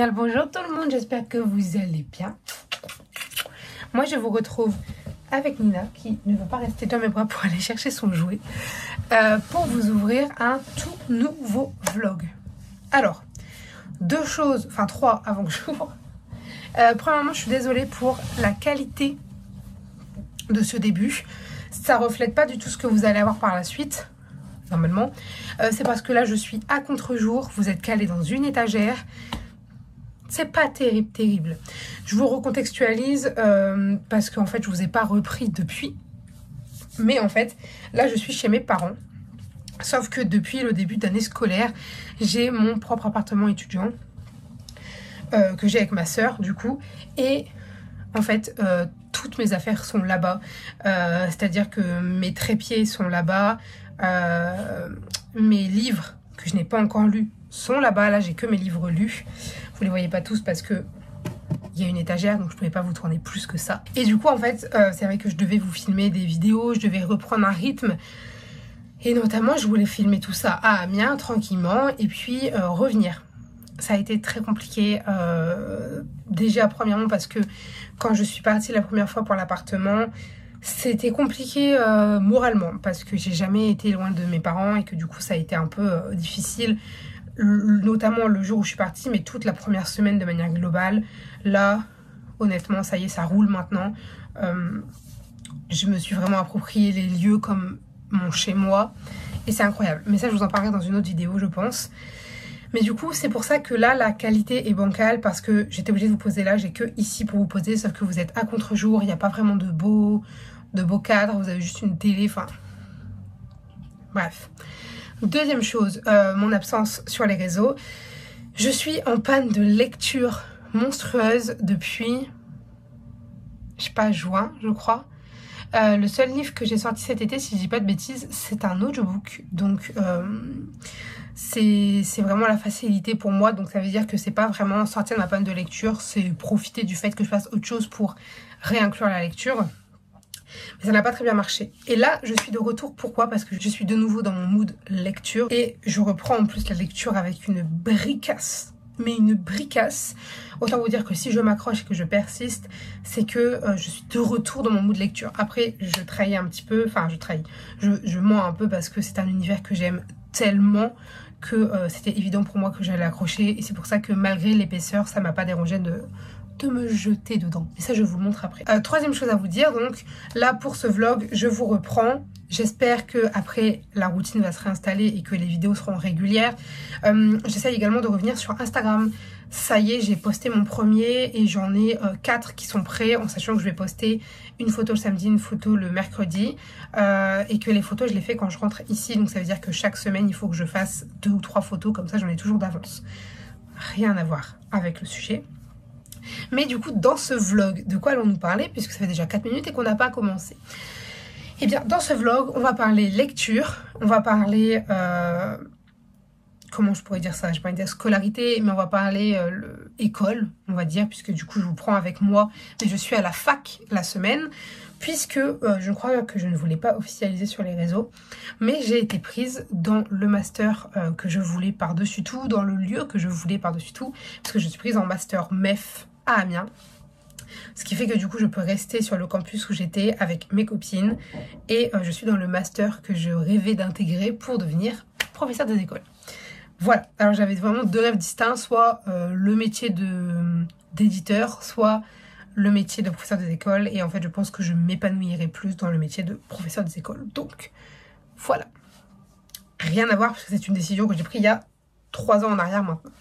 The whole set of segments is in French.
Bien le bonjour tout le monde, j'espère que vous allez bien. Moi je vous retrouve avec Nina qui ne veut pas rester dans mes bras pour aller chercher son jouet pour vous ouvrir un tout nouveau vlog. Alors, deux choses, enfin trois avant que j'ouvre. Premièrement, je suis désolée pour la qualité de ce début. Ça reflète pas du tout ce que vous allez avoir par la suite, normalement. C'est parce que là, je suis à contre-jour. Vous êtes calé dans une étagère. C'est pas terrible. Je vous recontextualise parce qu'en fait, je vous ai pas repris depuis. Mais en fait, là, je suis chez mes parents. Sauf que depuis le début d'année scolaire, j'ai mon propre appartement étudiant que j'ai avec ma soeur, du coup. Et en fait, toutes mes affaires sont là-bas. C'est-à-dire que mes trépieds sont là-bas. Mes livres que je n'ai pas encore lus sont là-bas. Là, j'ai que mes livres lus. Vous les voyez pas tous parce que il y a une étagère, donc je pouvais pas vous tourner plus que ça. Et du coup, en fait, c'est vrai que je devais vous filmer des vidéos, je devais reprendre un rythme. Et notamment, je voulais filmer tout ça à Amiens, tranquillement, et puis revenir. Ça a été très compliqué, déjà premièrement parce que quand je suis partie la première fois pour l'appartement, c'était compliqué moralement, parce que j'ai jamais été loin de mes parents et que du coup ça a été un peu difficile, notamment le jour où je suis partie, mais toute la première semaine de manière globale. Là, honnêtement, ça y est, ça roule maintenant. Je me suis vraiment approprié les lieux comme mon chez-moi et c'est incroyable. Mais ça, je vous en parlerai dans une autre vidéo, je pense. Mais du coup, c'est pour ça que là, la qualité est bancale parce que j'étais obligée de vous poser là. J'ai que ici pour vous poser, sauf que vous êtes à contre-jour. Il n'y a pas vraiment de beau cadre. Vous avez juste une télé, enfin... Bref. Deuxième chose, mon absence sur les réseaux. Je suis en panne de lecture monstrueuse depuis, je sais pas, juin, je crois. Le seul livre que j'ai sorti cet été, si je dis pas de bêtises, c'est un audiobook. Donc c'est vraiment la facilité pour moi. Donc ça veut dire que c'est pas vraiment sortir de ma panne de lecture, c'est profiter du fait que je fasse autre chose pour réinclure la lecture. Mais ça n'a pas très bien marché. Et là, je suis de retour. Pourquoi? Parce que je suis de nouveau dans mon mood lecture. Et je reprends en plus la lecture avec une bricasse. Mais une bricasse. Autant vous dire que si je m'accroche et que je persiste, c'est que je suis de retour dans mon mood lecture. Après, je trahis un petit peu. Enfin, je mens un peu parce que c'est un univers que j'aime tellement que c'était évident pour moi que j'allais accrocher. Et c'est pour ça que malgré l'épaisseur, ça m'a pas dérangé de me jeter dedans. Et ça, je vous le montre après. Troisième chose à vous dire, donc là pour ce vlog, je vous reprends. J'espère que après la routine va se réinstaller et que les vidéos seront régulières. J'essaie également de revenir sur Instagram. Ça y est, j'ai posté mon premier et j'en ai 4 qui sont prêts, en sachant que je vais poster une photo le samedi, une photo le mercredi, et que les photos je les fais quand je rentre ici. Donc ça veut dire que chaque semaine il faut que je fasse 2 ou 3 photos, comme ça j'en ai toujours d'avance. Rien à voir avec le sujet. Mais du coup, dans ce vlog, de quoi allons-nous parler, puisque ça fait déjà 4 minutes et qu'on n'a pas commencé? Eh bien, dans ce vlog, on va parler lecture, on va parler, comment je pourrais dire ça? Je vais pas dire scolarité, mais on va parler école, on va dire, puisque du coup, je vous prends avec moi, mais je suis à la fac la semaine, puisque je crois que je ne voulais pas officialiser sur les réseaux, mais j'ai été prise dans le master que je voulais par-dessus tout, dans le lieu que je voulais par-dessus tout, parce que je suis prise en master MEF à Amiens. Ce qui fait que du coup je peux rester sur le campus où j'étais avec mes copines et je suis dans le master que je rêvais d'intégrer pour devenir professeur des écoles. Voilà, alors j'avais vraiment 2 rêves distincts, soit le métier d'éditeur, soit le métier de professeur des écoles, et en fait je pense que je m'épanouirai plus dans le métier de professeur des écoles. Donc voilà, rien à voir parce que c'est une décision que j'ai prise il y a 3 ans en arrière maintenant.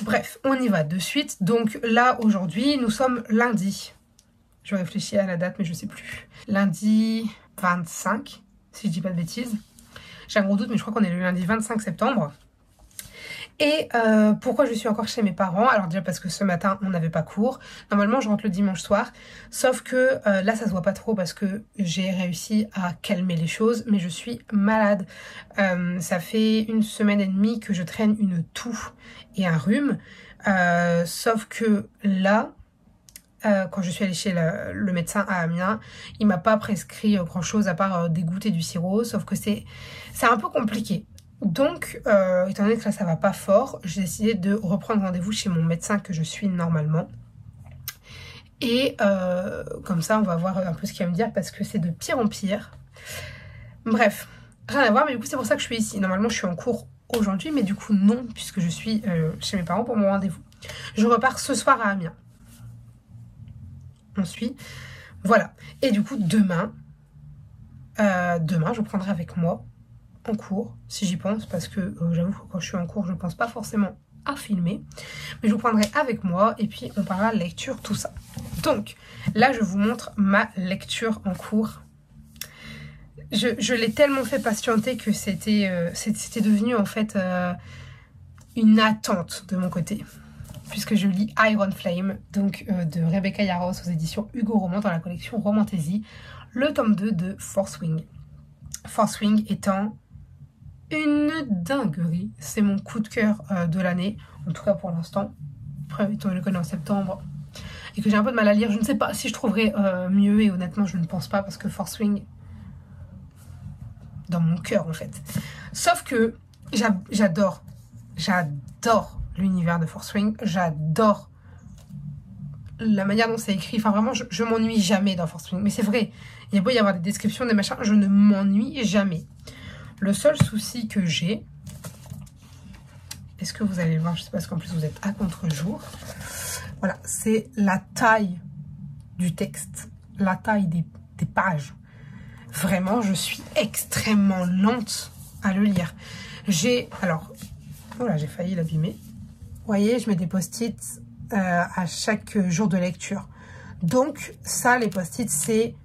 Bref, on y va de suite. Donc là, aujourd'hui, nous sommes lundi. Je réfléchis à la date, mais je sais plus. Lundi 25, si je dis pas de bêtises. J'ai un gros doute, mais je crois qu'on est le lundi 25 septembre. Et pourquoi je suis encore chez mes parents? Alors déjà parce que ce matin, on n'avait pas cours. Normalement, je rentre le dimanche soir. Sauf que là, ça se voit pas trop parce que j'ai réussi à calmer les choses. Mais je suis malade. Ça fait 1 semaine et demie que je traîne une toux et un rhume. Sauf que là, quand je suis allée chez le médecin à Amiens, il m'a pas prescrit grand chose à part des gouttes et du sirop. Sauf que c'est un peu compliqué. Donc, étant donné que là ça va pas fort, j'ai décidé de reprendre rendez-vous chez mon médecin que je suis normalement. Et comme ça on va voir un peu ce qu'il va me dire parce que c'est de pire en pire. Bref, rien à voir, mais du coup c'est pour ça que je suis ici. Normalement je suis en cours aujourd'hui, mais du coup non, puisque je suis chez mes parents pour mon rendez-vous. Je repars ce soir à Amiens. On suit. Voilà. Et du coup demain, je prendrai avec moi en cours, si j'y pense, parce que j'avoue que quand je suis en cours, je pense pas forcément à filmer, mais je vous prendrai avec moi et puis on parlera lecture, tout ça. Donc, là, je vous montre ma lecture en cours. Je l'ai tellement fait patienter que c'était devenu en fait une attente de mon côté, puisque je lis Iron Flame, donc de Rebecca Yarros aux éditions Hugo Roman dans la collection Romantaisie, le tome 2 de Fourth Wing. Fourth Wing étant une dinguerie, c'est mon coup de cœur de l'année, en tout cas pour l'instant. Après, étant donné qu'on est en septembre et que j'ai un peu de mal à lire, je ne sais pas si je trouverai mieux, et honnêtement je ne pense pas, parce que Fourth Wing, dans mon cœur en fait. Sauf que j'adore l'univers de Fourth Wing, j'adore la manière dont c'est écrit, enfin vraiment je m'ennuie jamais dans Fourth Wing, mais c'est vrai, il y a beau y avoir des descriptions, des machins, je ne m'ennuie jamais. Le seul souci que j'ai, est-ce que vous allez le voir, je sais pas, parce qu'en plus vous êtes à contre-jour, voilà, c'est la taille du texte, la taille des pages. Vraiment, je suis extrêmement lente à le lire. Alors, voilà, j'ai failli l'abîmer. Vous voyez, je mets des post-it à chaque jour de lecture. Donc, ça, les post-it, c'est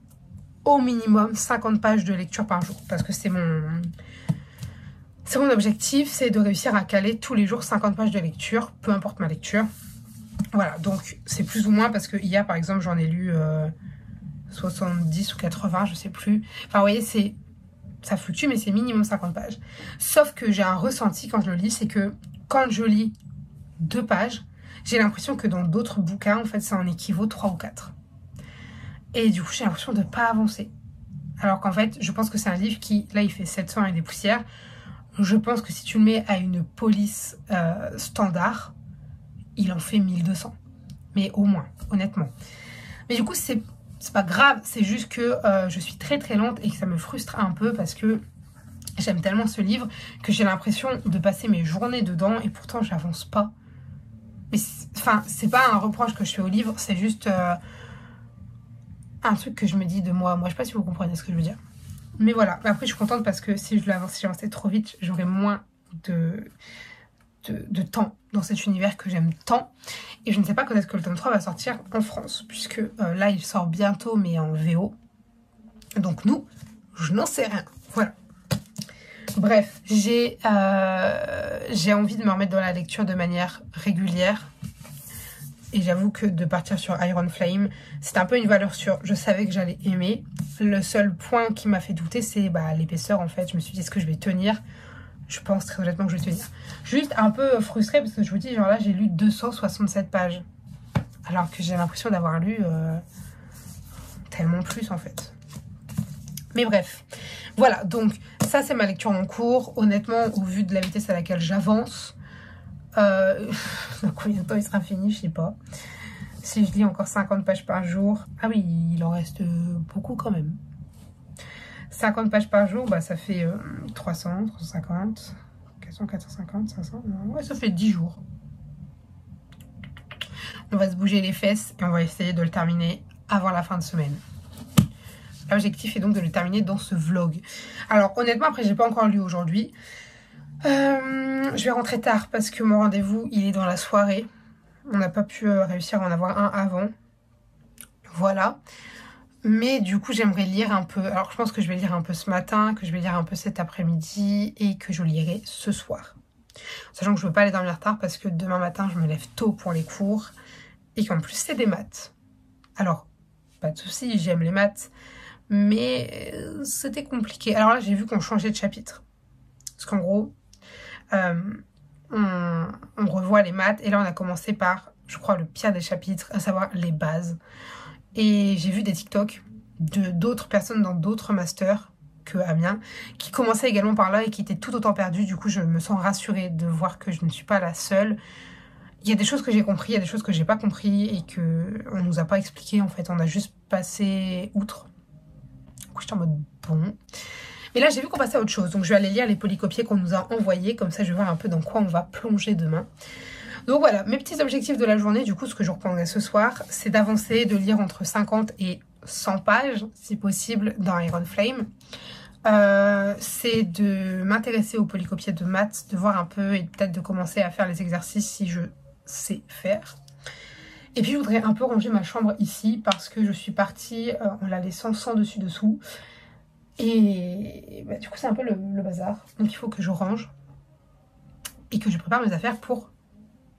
au minimum 50 pages de lecture par jour. Parce que c'est mon objectif, c'est de réussir à caler tous les jours 50 pages de lecture, peu importe ma lecture. Voilà, donc c'est plus ou moins, parce que hier, par exemple, j'en ai lu 70 ou 80, je sais plus. Enfin, vous voyez, ça fluctue, mais c'est minimum 50 pages. Sauf que j'ai un ressenti quand je le lis, c'est que quand je lis 2 pages, j'ai l'impression que dans d'autres bouquins, en fait, ça en équivaut 3 ou 4. Et du coup, j'ai l'impression de ne pas avancer. Alors qu'en fait, je pense que c'est un livre qui, là, il fait 700 et des poussières. Je pense que si tu le mets à une police standard, il en fait 1200. Mais au moins, honnêtement. Mais du coup, c'est pas grave. C'est juste que je suis très très lente et que ça me frustre un peu parce que j'aime tellement ce livre que j'ai l'impression de passer mes journées dedans et pourtant, j'avance pas. Mais enfin, c'est pas un reproche que je fais au livre, c'est juste un truc que je me dis de moi. Moi, je sais pas si vous comprenez ce que je veux dire. Mais voilà. Mais après, je suis contente parce que si j'avançais trop vite, j'aurais moins de temps dans cet univers que j'aime tant. Et je ne sais pas quand est-ce que le tome 3 va sortir en France, puisque là, il sort bientôt, mais en VO. Donc nous, je n'en sais rien. Voilà. Bref, j'ai envie de me remettre dans la lecture de manière régulière. Et j'avoue que de partir sur Iron Flame, c'est un peu une valeur sûre. Je savais que j'allais aimer. Le seul point qui m'a fait douter, c'est l'épaisseur en fait. Je me suis dit, est-ce que je vais tenir? Je pense très honnêtement que je vais tenir. Juste un peu frustrée parce que je vous dis, genre là, j'ai lu 267 pages. Alors que j'ai l'impression d'avoir lu tellement plus en fait. Mais bref. Voilà, donc ça c'est ma lecture en cours. Honnêtement, au vu de la vitesse à laquelle j'avance, dans combien de temps il sera fini, je sais pas. Si je lis encore 50 pages par jour, ah oui, il en reste beaucoup quand même. 50 pages par jour, bah ça fait 300, 350, 400, 450, 500, ouais, ça fait 10 jours. On va se bouger les fesses et on va essayer de le terminer avant la fin de semaine. L'objectif est donc de le terminer dans ce vlog. Alors honnêtement, après j'ai pas encore lu aujourd'hui. Je vais rentrer tard parce que mon rendez-vous il est dans la soirée. On n'a pas pu réussir à en avoir un avant. Voilà. Mais du coup j'aimerais lire un peu. Alors je pense que je vais lire un peu ce matin, que je vais lire un peu cet après-midi et que je lirai ce soir. Sachant que je ne veux pas aller dormir tard parce que demain matin je me lève tôt pour les cours. Et qu'en plus c'est des maths. Alors, pas de souci, j'aime les maths. Mais c'était compliqué. Alors là j'ai vu qu'on changeait de chapitre. Parce qu'en gros... on revoit les maths et là on a commencé par, je crois, le pire des chapitres, à savoir les bases. Et j'ai vu des TikTok de d'autres personnes dans d'autres masters que Amiens, qui commençait également par là et qui était tout autant perdu. Du coup, je me sens rassurée de voir que je ne suis pas la seule. Il y a des choses que j'ai compris, il y a des choses que j'ai pas compris et que on nous a pas expliqué en fait. On a juste passé outre. Du coup, j'étais en mode bon. Mais là, j'ai vu qu'on passait à autre chose. Donc, je vais aller lire les polycopiés qu'on nous a envoyés. Comme ça, je vais voir un peu dans quoi on va plonger demain. Donc voilà, mes petits objectifs de la journée. Du coup, ce que je reprendrai ce soir, c'est d'avancer, de lire entre 50 et 100 pages, si possible, dans Iron Flame. C'est de m'intéresser aux polycopiés de maths, de voir un peu et peut-être de commencer à faire les exercices si je sais faire. Et puis je voudrais un peu ranger ma chambre ici parce que je suis partie en la laissant sans dessus-dessous. Et bah, du coup c'est un peu le bazar. Donc il faut que je range et que je prépare mes affaires pour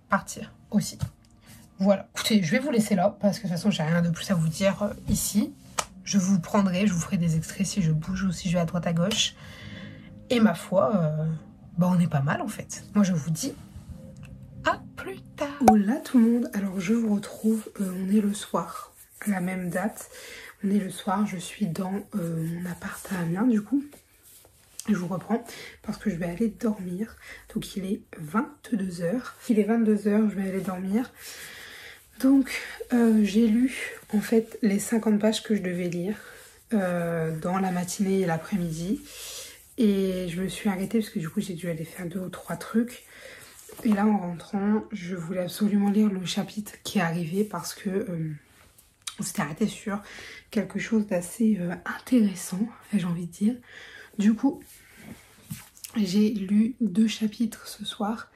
partir aussi. Voilà, écoutez, je vais vous laisser là parce que de toute façon j'ai rien de plus à vous dire ici. Je vous prendrai, je vous ferai des extraits si je bouge ou si je vais à droite à gauche. Et ma foi, bah on est pas mal en fait. Moi je vous dis à plus tard. Hola tout le monde, alors je vous retrouve, on est le soir, à la même date. On est le soir, je suis dans mon appart à Amiens du coup. Je vous reprends parce que je vais aller dormir. Donc il est 22 h. Il est 22 h, je vais aller dormir. Donc j'ai lu en fait les 50 pages que je devais lire dans la matinée et l'après-midi. Et je me suis arrêtée parce que du coup j'ai dû aller faire 2 ou 3 trucs. Et là en rentrant, je voulais absolument lire le chapitre qui est arrivé parce que on s'était arrêté sur quelque chose d'assez intéressant, j'ai envie de dire. Du coup, j'ai lu 2 chapitres ce soir.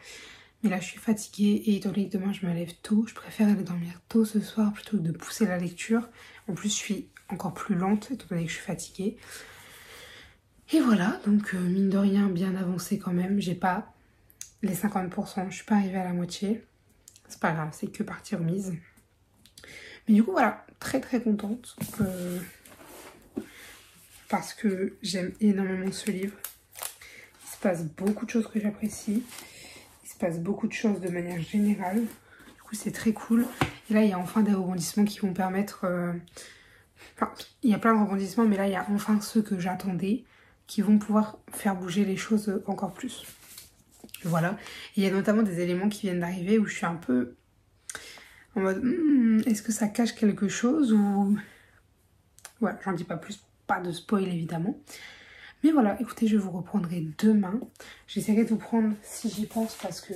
Mais là je suis fatiguée et étant donné que demain je me lève tôt, je préfère aller dormir tôt ce soir plutôt que de pousser la lecture. En plus je suis encore plus lente étant donné que je suis fatiguée. Et voilà, donc mine de rien bien avancé quand même. J'ai pas les 50%, je suis pas arrivée à la moitié. C'est pas grave, c'est que partie remise. Mais du coup voilà, très très contente. Parce que j'aime énormément ce livre. Il se passe beaucoup de choses que j'apprécie. Il se passe beaucoup de choses de manière générale. Du coup, c'est très cool. Et là, il y a enfin des rebondissements qui vont permettre... Enfin, il y a plein de rebondissements, mais là, il y a enfin ceux que j'attendais qui vont pouvoir faire bouger les choses encore plus. Voilà. Et il y a notamment des éléments qui viennent d'arriver où je suis un peu en mode... est-ce que ça cache quelque chose ou... Voilà, j'en dis pas plus. Pas de spoil, évidemment. Mais voilà, écoutez, je vous reprendrai demain. J'essaierai de vous prendre, si j'y pense, parce que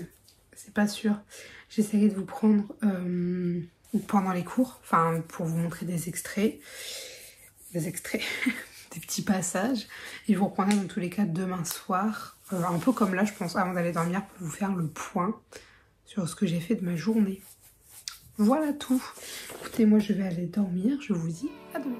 c'est pas sûr, j'essaierai de vous prendre pendant les cours, enfin pour vous montrer des extraits, des petits passages. Et je vous reprendrai dans tous les cas demain soir, un peu comme là, je pense, avant d'aller dormir, pour vous faire le point sur ce que j'ai fait de ma journée. Voilà tout. Écoutez, moi je vais aller dormir, je vous dis à demain.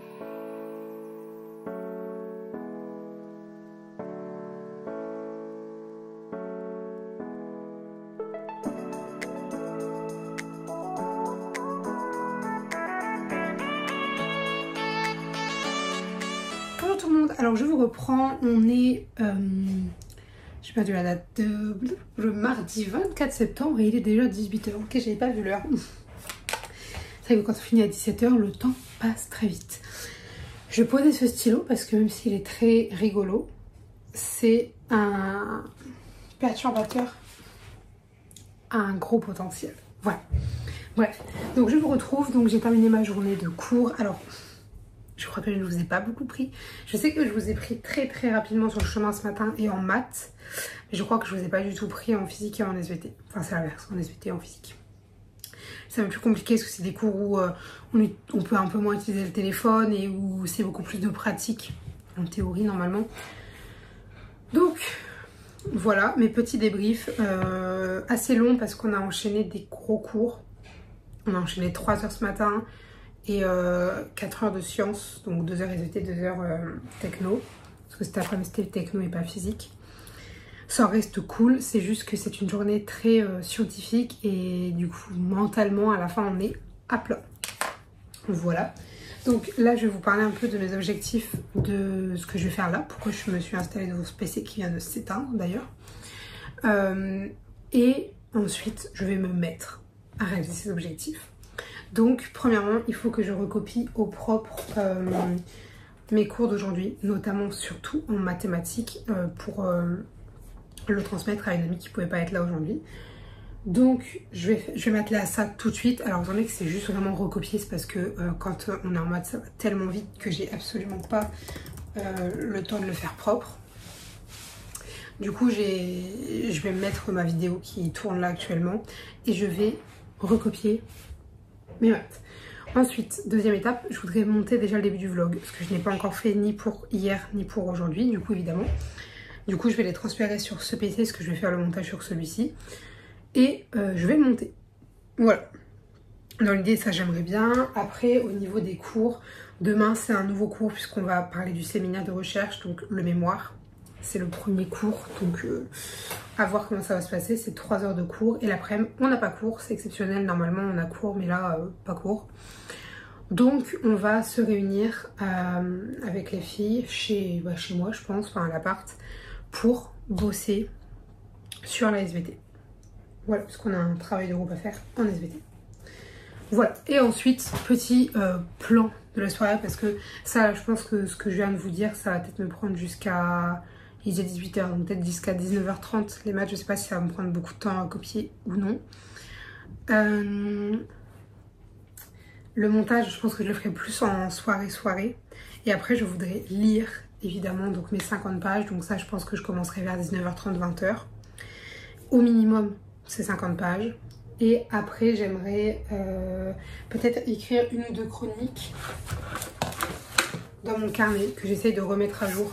Tout le monde, alors je vous reprends, on est, j'ai perdu la date, le mardi 24 septembre et il est déjà 18 h, ok j'avais pas vu l'heure. C'est vrai que quand on finit à 17 h, le temps passe très vite. Je posais ce stylo parce que même s'il est très rigolo, c'est un perturbateur à un gros potentiel, voilà. Bref, donc je vous retrouve, donc j'ai terminé ma journée de cours, alors... Je crois que je ne vous ai pas beaucoup pris. Je sais que je vous ai pris très très rapidement sur le chemin ce matin et en maths. Mais je crois que je vous ai pas du tout pris en physique et en SVT. Enfin c'est l'inverse, en SVT et en physique. C'est un peu plus compliqué parce que c'est des cours où on peut un peu moins utiliser le téléphone et où c'est beaucoup plus de pratique en théorie normalement. Donc voilà mes petits débriefs. Assez longs parce qu'on a enchaîné des gros cours. On a enchaîné 3 h ce matin. Et 4 heures de sciences, donc 2 heures SVT, 2 heures techno, parce que cet après-midi c'était techno et pas physique. Ça reste cool, c'est juste que c'est une journée très scientifique et du coup mentalement à la fin on est à plat. Voilà, donc là je vais vous parler un peu de mes objectifs, de ce que je vais faire là, pourquoi je me suis installée dans ce PC qui vient de s'éteindre d'ailleurs. Et ensuite je vais me mettre à réaliser ces objectifs. Donc, premièrement, il faut que je recopie au propre mes cours d'aujourd'hui, notamment surtout en mathématiques, pour le transmettre à une amie qui ne pouvait pas être là aujourd'hui. Donc je vais m'atteler à ça tout de suite. Alors étant donné que c'est juste vraiment recopier, c'est parce que quand on est en maths ça va tellement vite que j'ai absolument pas le temps de le faire propre. Du coup je vais mettre ma vidéo qui tourne là actuellement et je vais recopier mes maths. Ensuite, deuxième étape, je voudrais monter déjà le début du vlog, parce que je n'ai pas encore fait ni pour hier ni pour aujourd'hui, du coup évidemment. Du coup je vais les transférer sur ce PC, parce que je vais faire le montage sur celui-ci. Et je vais le monter. Voilà. Dans l'idée, ça j'aimerais bien. Après, au niveau des cours, demain c'est un nouveau cours puisqu'on va parler du séminaire de recherche, donc le mémoire. C'est le premier cours, donc à voir comment ça va se passer. C'est 3 heures de cours et l'après-midi, on n'a pas cours. C'est exceptionnel, normalement on a cours, mais là, pas cours. Donc on va se réunir avec les filles chez moi, je pense, enfin à l'appart, pour bosser sur la SVT. Voilà, parce qu'on a un travail de groupe à faire en SVT. Voilà, et ensuite, petit plan de la soirée, parce que ça, je pense que ce que je viens de vous dire, ça va peut-être me prendre jusqu'à... Il est 18h, donc peut-être jusqu'à 19h30. Les maths, je sais pas si ça va me prendre beaucoup de temps à copier ou non. Le montage, je pense que je le ferai plus en soirée. Et après, je voudrais lire, évidemment, donc mes 50 pages. Donc ça, je pense que je commencerai vers 19h30, 20h. Au minimum, c'est 50 pages. Et après, j'aimerais peut-être écrire 1 ou 2 chroniques dans mon carnet que j'essaye de remettre à jour.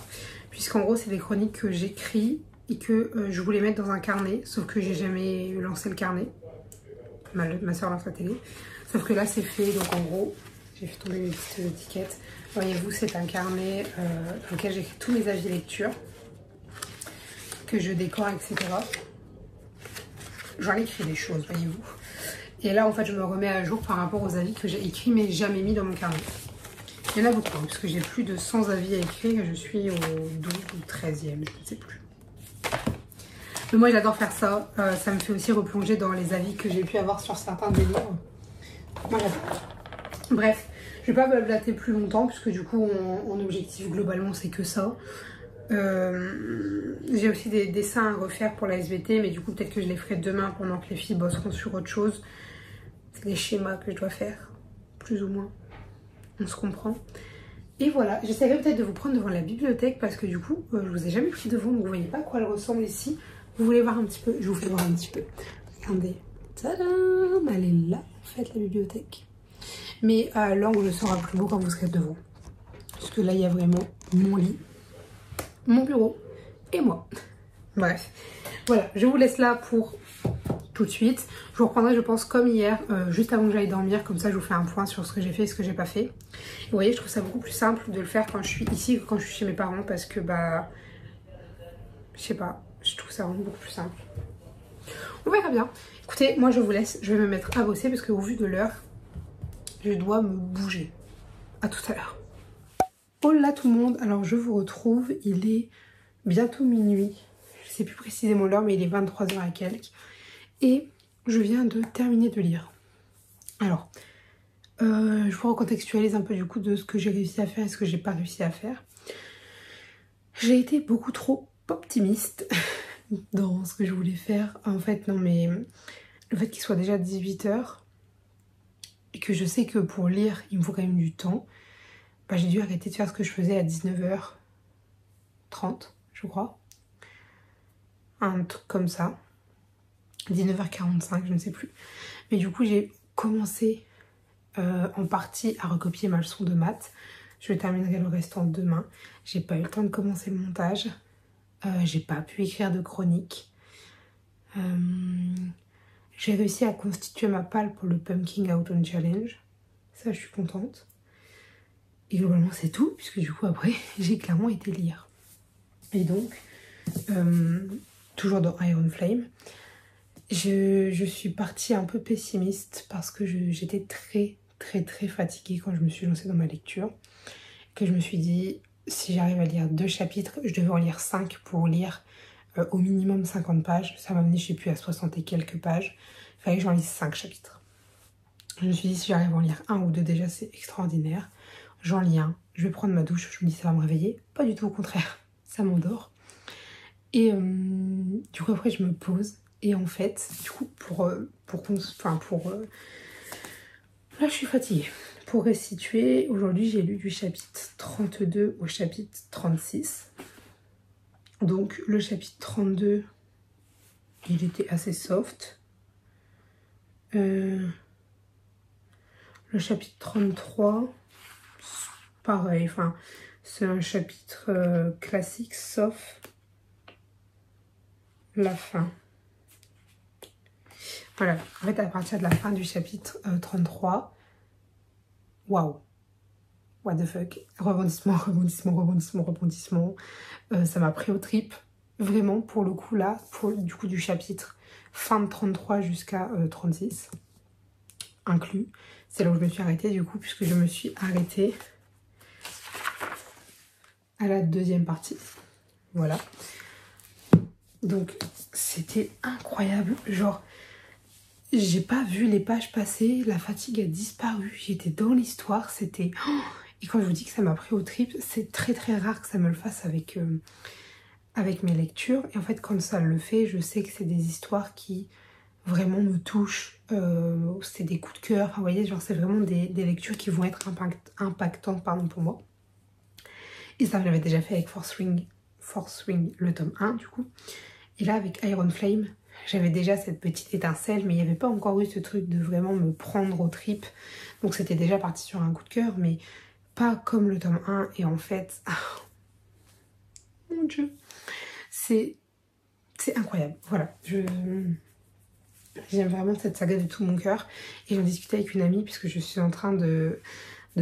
Puisqu'en gros, c'est des chroniques que j'écris et que je voulais mettre dans un carnet. Sauf que j'ai jamais lancé le carnet. Ma soeur lance la télé. Sauf que là, c'est fait. Donc en gros, j'ai fait tomber mes petites étiquettes. Voyez-vous, c'est un carnet dans lequel j'écris tous mes avis lecture. Que je décore, etc. J'en ai écrit des choses, voyez-vous. Et là, en fait, je me remets à jour par rapport aux avis que j'ai écrits mais jamais mis dans mon carnet. Il y en a beaucoup, hein, parce que j'ai plus de 100 avis à écrire et je suis au 12 ou 13e, je ne sais plus. Mais moi, j'adore faire ça. Ça me fait aussi replonger dans les avis que j'ai pu avoir sur certains des livres. Moi, j'adore. Bref, je ne vais pas blablater plus longtemps, puisque du coup, en objectif, globalement, c'est que ça. J'ai aussi des dessins à refaire pour la SVT, mais du coup peut-être que je les ferai demain pendant que les filles bosseront sur autre chose. C'est les schémas que je dois faire, plus ou moins, on se comprend. Et voilà, j'essaierai peut-être de vous prendre devant la bibliothèque parce que du coup je vous ai jamais pris devant, donc vous voyez pas à quoi elle ressemble ici. Vous voulez voir un petit peu? Je vous fais voir un petit peu. Regardez, tadam, elle est là en fait la bibliothèque. Mais l'angle sera plus beau quand vous serez devant, parce que là il y a vraiment mon lit, mon bureau et moi. Bref, voilà, je vous laisse là pour tout de suite. Je vous reprendrai, je pense, comme hier, juste avant que j'aille dormir. Comme ça, je vous fais un point sur ce que j'ai fait et ce que j'ai pas fait. Et vous voyez, je trouve ça beaucoup plus simple de le faire quand je suis ici que quand je suis chez mes parents. Parce que, bah, je sais pas, je trouve ça vraiment beaucoup plus simple. On verra bien. Écoutez, moi, je vous laisse. Je vais me mettre à bosser parce qu'au vu de l'heure, je dois me bouger. À tout à l'heure. Hola tout le monde, alors je vous retrouve, il est bientôt minuit, je sais plus précisément l'heure mais il est 23h et quelques et je viens de terminer de lire. Alors, je vous recontextualise un peu du coup de ce que j'ai réussi à faire et ce que j'ai pas réussi à faire. J'ai été beaucoup trop optimiste dans ce que je voulais faire. En fait non mais le fait qu'il soit déjà 18h et que je sais que pour lire il me faut quand même du temps. Bah, j'ai dû arrêter de faire ce que je faisais à 19h30, je crois. Un truc comme ça. 19h45, je ne sais plus. Mais du coup, j'ai commencé en partie à recopier ma leçon de maths. Je terminerai le restant demain. J'ai pas eu le temps de commencer le montage. J'ai pas pu écrire de chronique. J'ai réussi à constituer ma palle pour le Pumpkin Autumn Challenge. Ça, je suis contente. Et globalement c'est tout, puisque du coup après j'ai clairement été lire. Et donc, toujours dans Iron Flame, je suis partie un peu pessimiste parce que j'étais très fatiguée quand je me suis lancée dans ma lecture. Que je me suis dit, si j'arrive à lire 2 chapitres, je devais en lire 5 pour lire au minimum 50 pages. Ça m'a amené, je sais plus, à 60 et quelques pages. Il fallait que j'en lise 5 chapitres. Je me suis dit, si j'arrive à en lire 1 ou 2 déjà, c'est extraordinaire. j'en lis un, je vais prendre ma douche, je me dis ça va me réveiller. Pas du tout, au contraire, ça m'endort. Et du coup après je me pose et en fait, du coup là je suis fatiguée. Pour restituer, aujourd'hui j'ai lu du chapitre 32 au chapitre 36. Donc le chapitre 32, il était assez soft. Le chapitre 33, pareil, enfin c'est un chapitre classique sauf la fin. Voilà, en fait à partir de la fin du chapitre 33, waouh, what the fuck, rebondissement, rebondissement, rebondissement, rebondissement, ça m'a pris aux tripes, vraiment pour le coup là, du coup du chapitre fin de 33 jusqu'à 36, inclus, c'est là où je me suis arrêtée du coup, puisque je me suis arrêtée à la deuxième partie, voilà. Donc c'était incroyable, genre j'ai pas vu les pages passer, la fatigue a disparu, j'étais dans l'histoire, c'était... Et quand je vous dis que ça m'a pris aux tripes, c'est très très rare que ça me le fasse avec mes lectures. Et en fait quand ça le fait, je sais que c'est des histoires qui vraiment me touchent, c'est des coups de cœur, enfin, vous voyez, genre c'est vraiment des lectures qui vont être impactantes pour moi. Et ça, je l'avais déjà fait avec Force Ring, le tome 1 du coup. Et là, avec Iron Flame, j'avais déjà cette petite étincelle, mais il n'y avait pas encore eu ce truc de vraiment me prendre aux tripes. Donc c'était déjà parti sur un coup de cœur, mais pas comme le tome 1. Et en fait, mon Dieu, c'est incroyable. Voilà, j'aime vraiment cette saga de tout mon cœur. Et j'en discutais avec une amie, puisque je suis en train de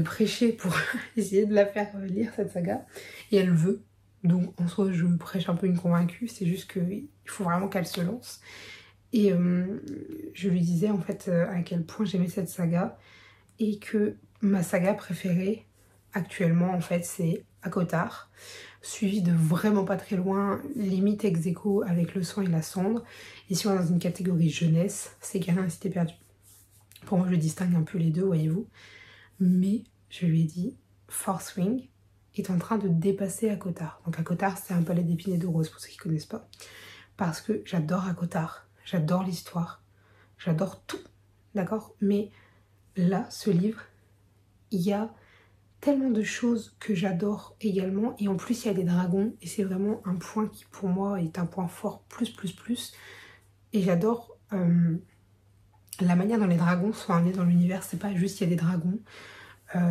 prêcher pour essayer de la faire lire cette saga. Et elle veut. Donc en soi je prêche un peu une convaincue, c'est juste qu'il faut vraiment qu'elle se lance. Et je lui disais en fait à quel point j'aimais cette saga et que ma saga préférée actuellement en fait c'est ACOTAR, suivi de vraiment pas très loin, limite ex aequo avec Le Sang et la Cendre. Et si on est dans une catégorie jeunesse, c'est Gamin et Cité Perdue. Pour moi je distingue un peu les deux, voyez-vous. Mais je lui ai dit, Force Ring est en train de dépasser ACOTAR. Donc ACOTAR c'est un palais d'épines et de roses pour ceux qui ne connaissent pas. Parce que j'adore ACOTAR, j'adore l'histoire, j'adore tout, d'accord? Mais là, ce livre, il y a tellement de choses que j'adore également. Et en plus il y a des dragons et c'est vraiment un point qui pour moi est un point fort plus. Et j'adore la manière dont les dragons sont amenés dans l'univers. C'est pas juste il y a des dragons,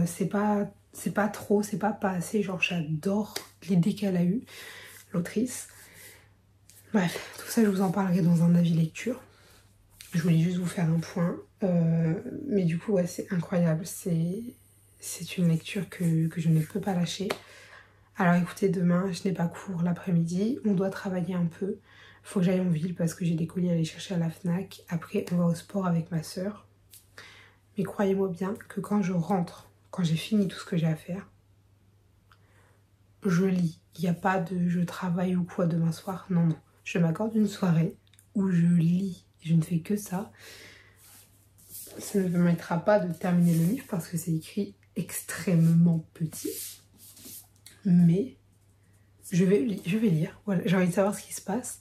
c'est pas trop, c'est pas assez, genre j'adore l'idée qu'elle a eue, l'autrice. Bref, tout ça je vous en parlerai dans un avis lecture. Je voulais juste vous faire un point, mais du coup ouais c'est incroyable, c'est une lecture que je ne peux pas lâcher. Alors écoutez, demain je n'ai pas cours l'après-midi, on doit travailler un peu, faut que j'aille en ville parce que j'ai des colis à aller chercher à la FNAC, après on va au sport avec ma soeur. Mais croyez-moi bien que quand je rentre, quand j'ai fini tout ce que j'ai à faire, je lis. Il n'y a pas de je travaille ou quoi demain soir. Non, non. Je m'accorde une soirée où je lis. Je ne fais que ça. Ça ne me permettra pas de terminer le livre parce que c'est écrit extrêmement petit. Mais je vais lire. Voilà, j'ai envie de savoir ce qui se passe.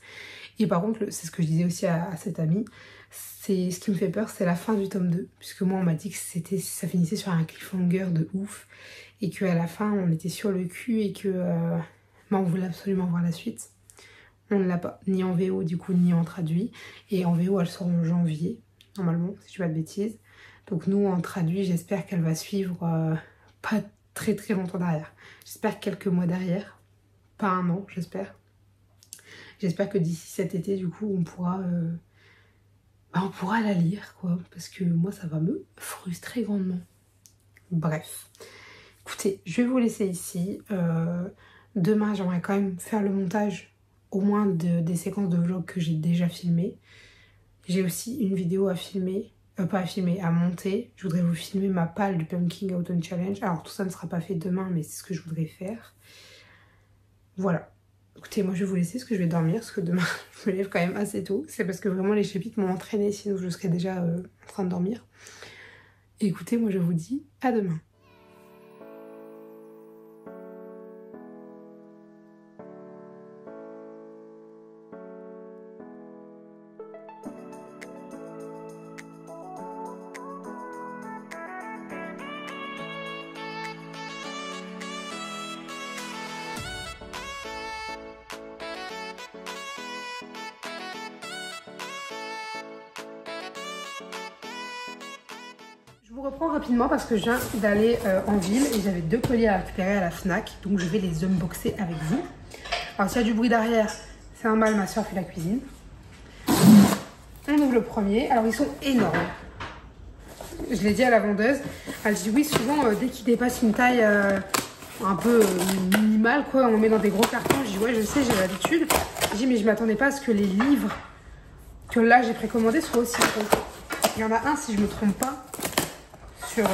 Et par contre, c'est ce que je disais aussi à cette amie, c'est ce qui me fait peur, c'est la fin du tome 2. Puisque moi, on m'a dit que ça finissait sur un cliffhanger de ouf. Et qu'à la fin, on était sur le cul et que on voulait absolument voir la suite. On ne l'a pas, ni en VO du coup, ni en traduit. Et en VO, elle sort en janvier, normalement, si je dis pas de bêtises. Donc nous, en traduit, j'espère qu'elle va suivre pas très longtemps derrière. J'espère quelques mois derrière. Pas un an, j'espère. J'espère que d'ici cet été, du coup, on pourra la lire, quoi. Parce que moi, ça va me frustrer grandement. Bref. Écoutez, je vais vous laisser ici. Demain, j'aimerais quand même faire le montage, au moins des séquences de vlog que j'ai déjà filmées. J'ai aussi une vidéo à filmer, à monter. Je voudrais vous filmer ma palle du Pumpkin Autumn Challenge. Alors tout ça ne sera pas fait demain, mais c'est ce que je voudrais faire. Voilà. Écoutez, moi je vais vous laisser parce que je vais dormir, parce que demain je me lève quand même assez tôt. C'est parce que vraiment les chapitres m'ont entraîné, sinon je serais déjà en train de dormir. Et écoutez, moi je vous dis à demain. reprends rapidement parce que je viens d'aller en ville et j'avais 2 colis à récupérer à la Fnac, donc je vais les unboxer avec vous. Alors s'il y a du bruit derrière, c'est normal, ma soeur fait la cuisine. On ouvre le premier, alors ils sont énormes. Je l'ai dit à la vendeuse, elle dit oui, souvent dès qu'ils dépassent une taille un peu minimale, quoi, on met dans des gros cartons. Je dis ouais, je sais, j'ai l'habitude. Je dis mais je m'attendais pas à ce que les livres que là j'ai précommandés soient aussi gros. Il y en a un, si je me trompe pas, sur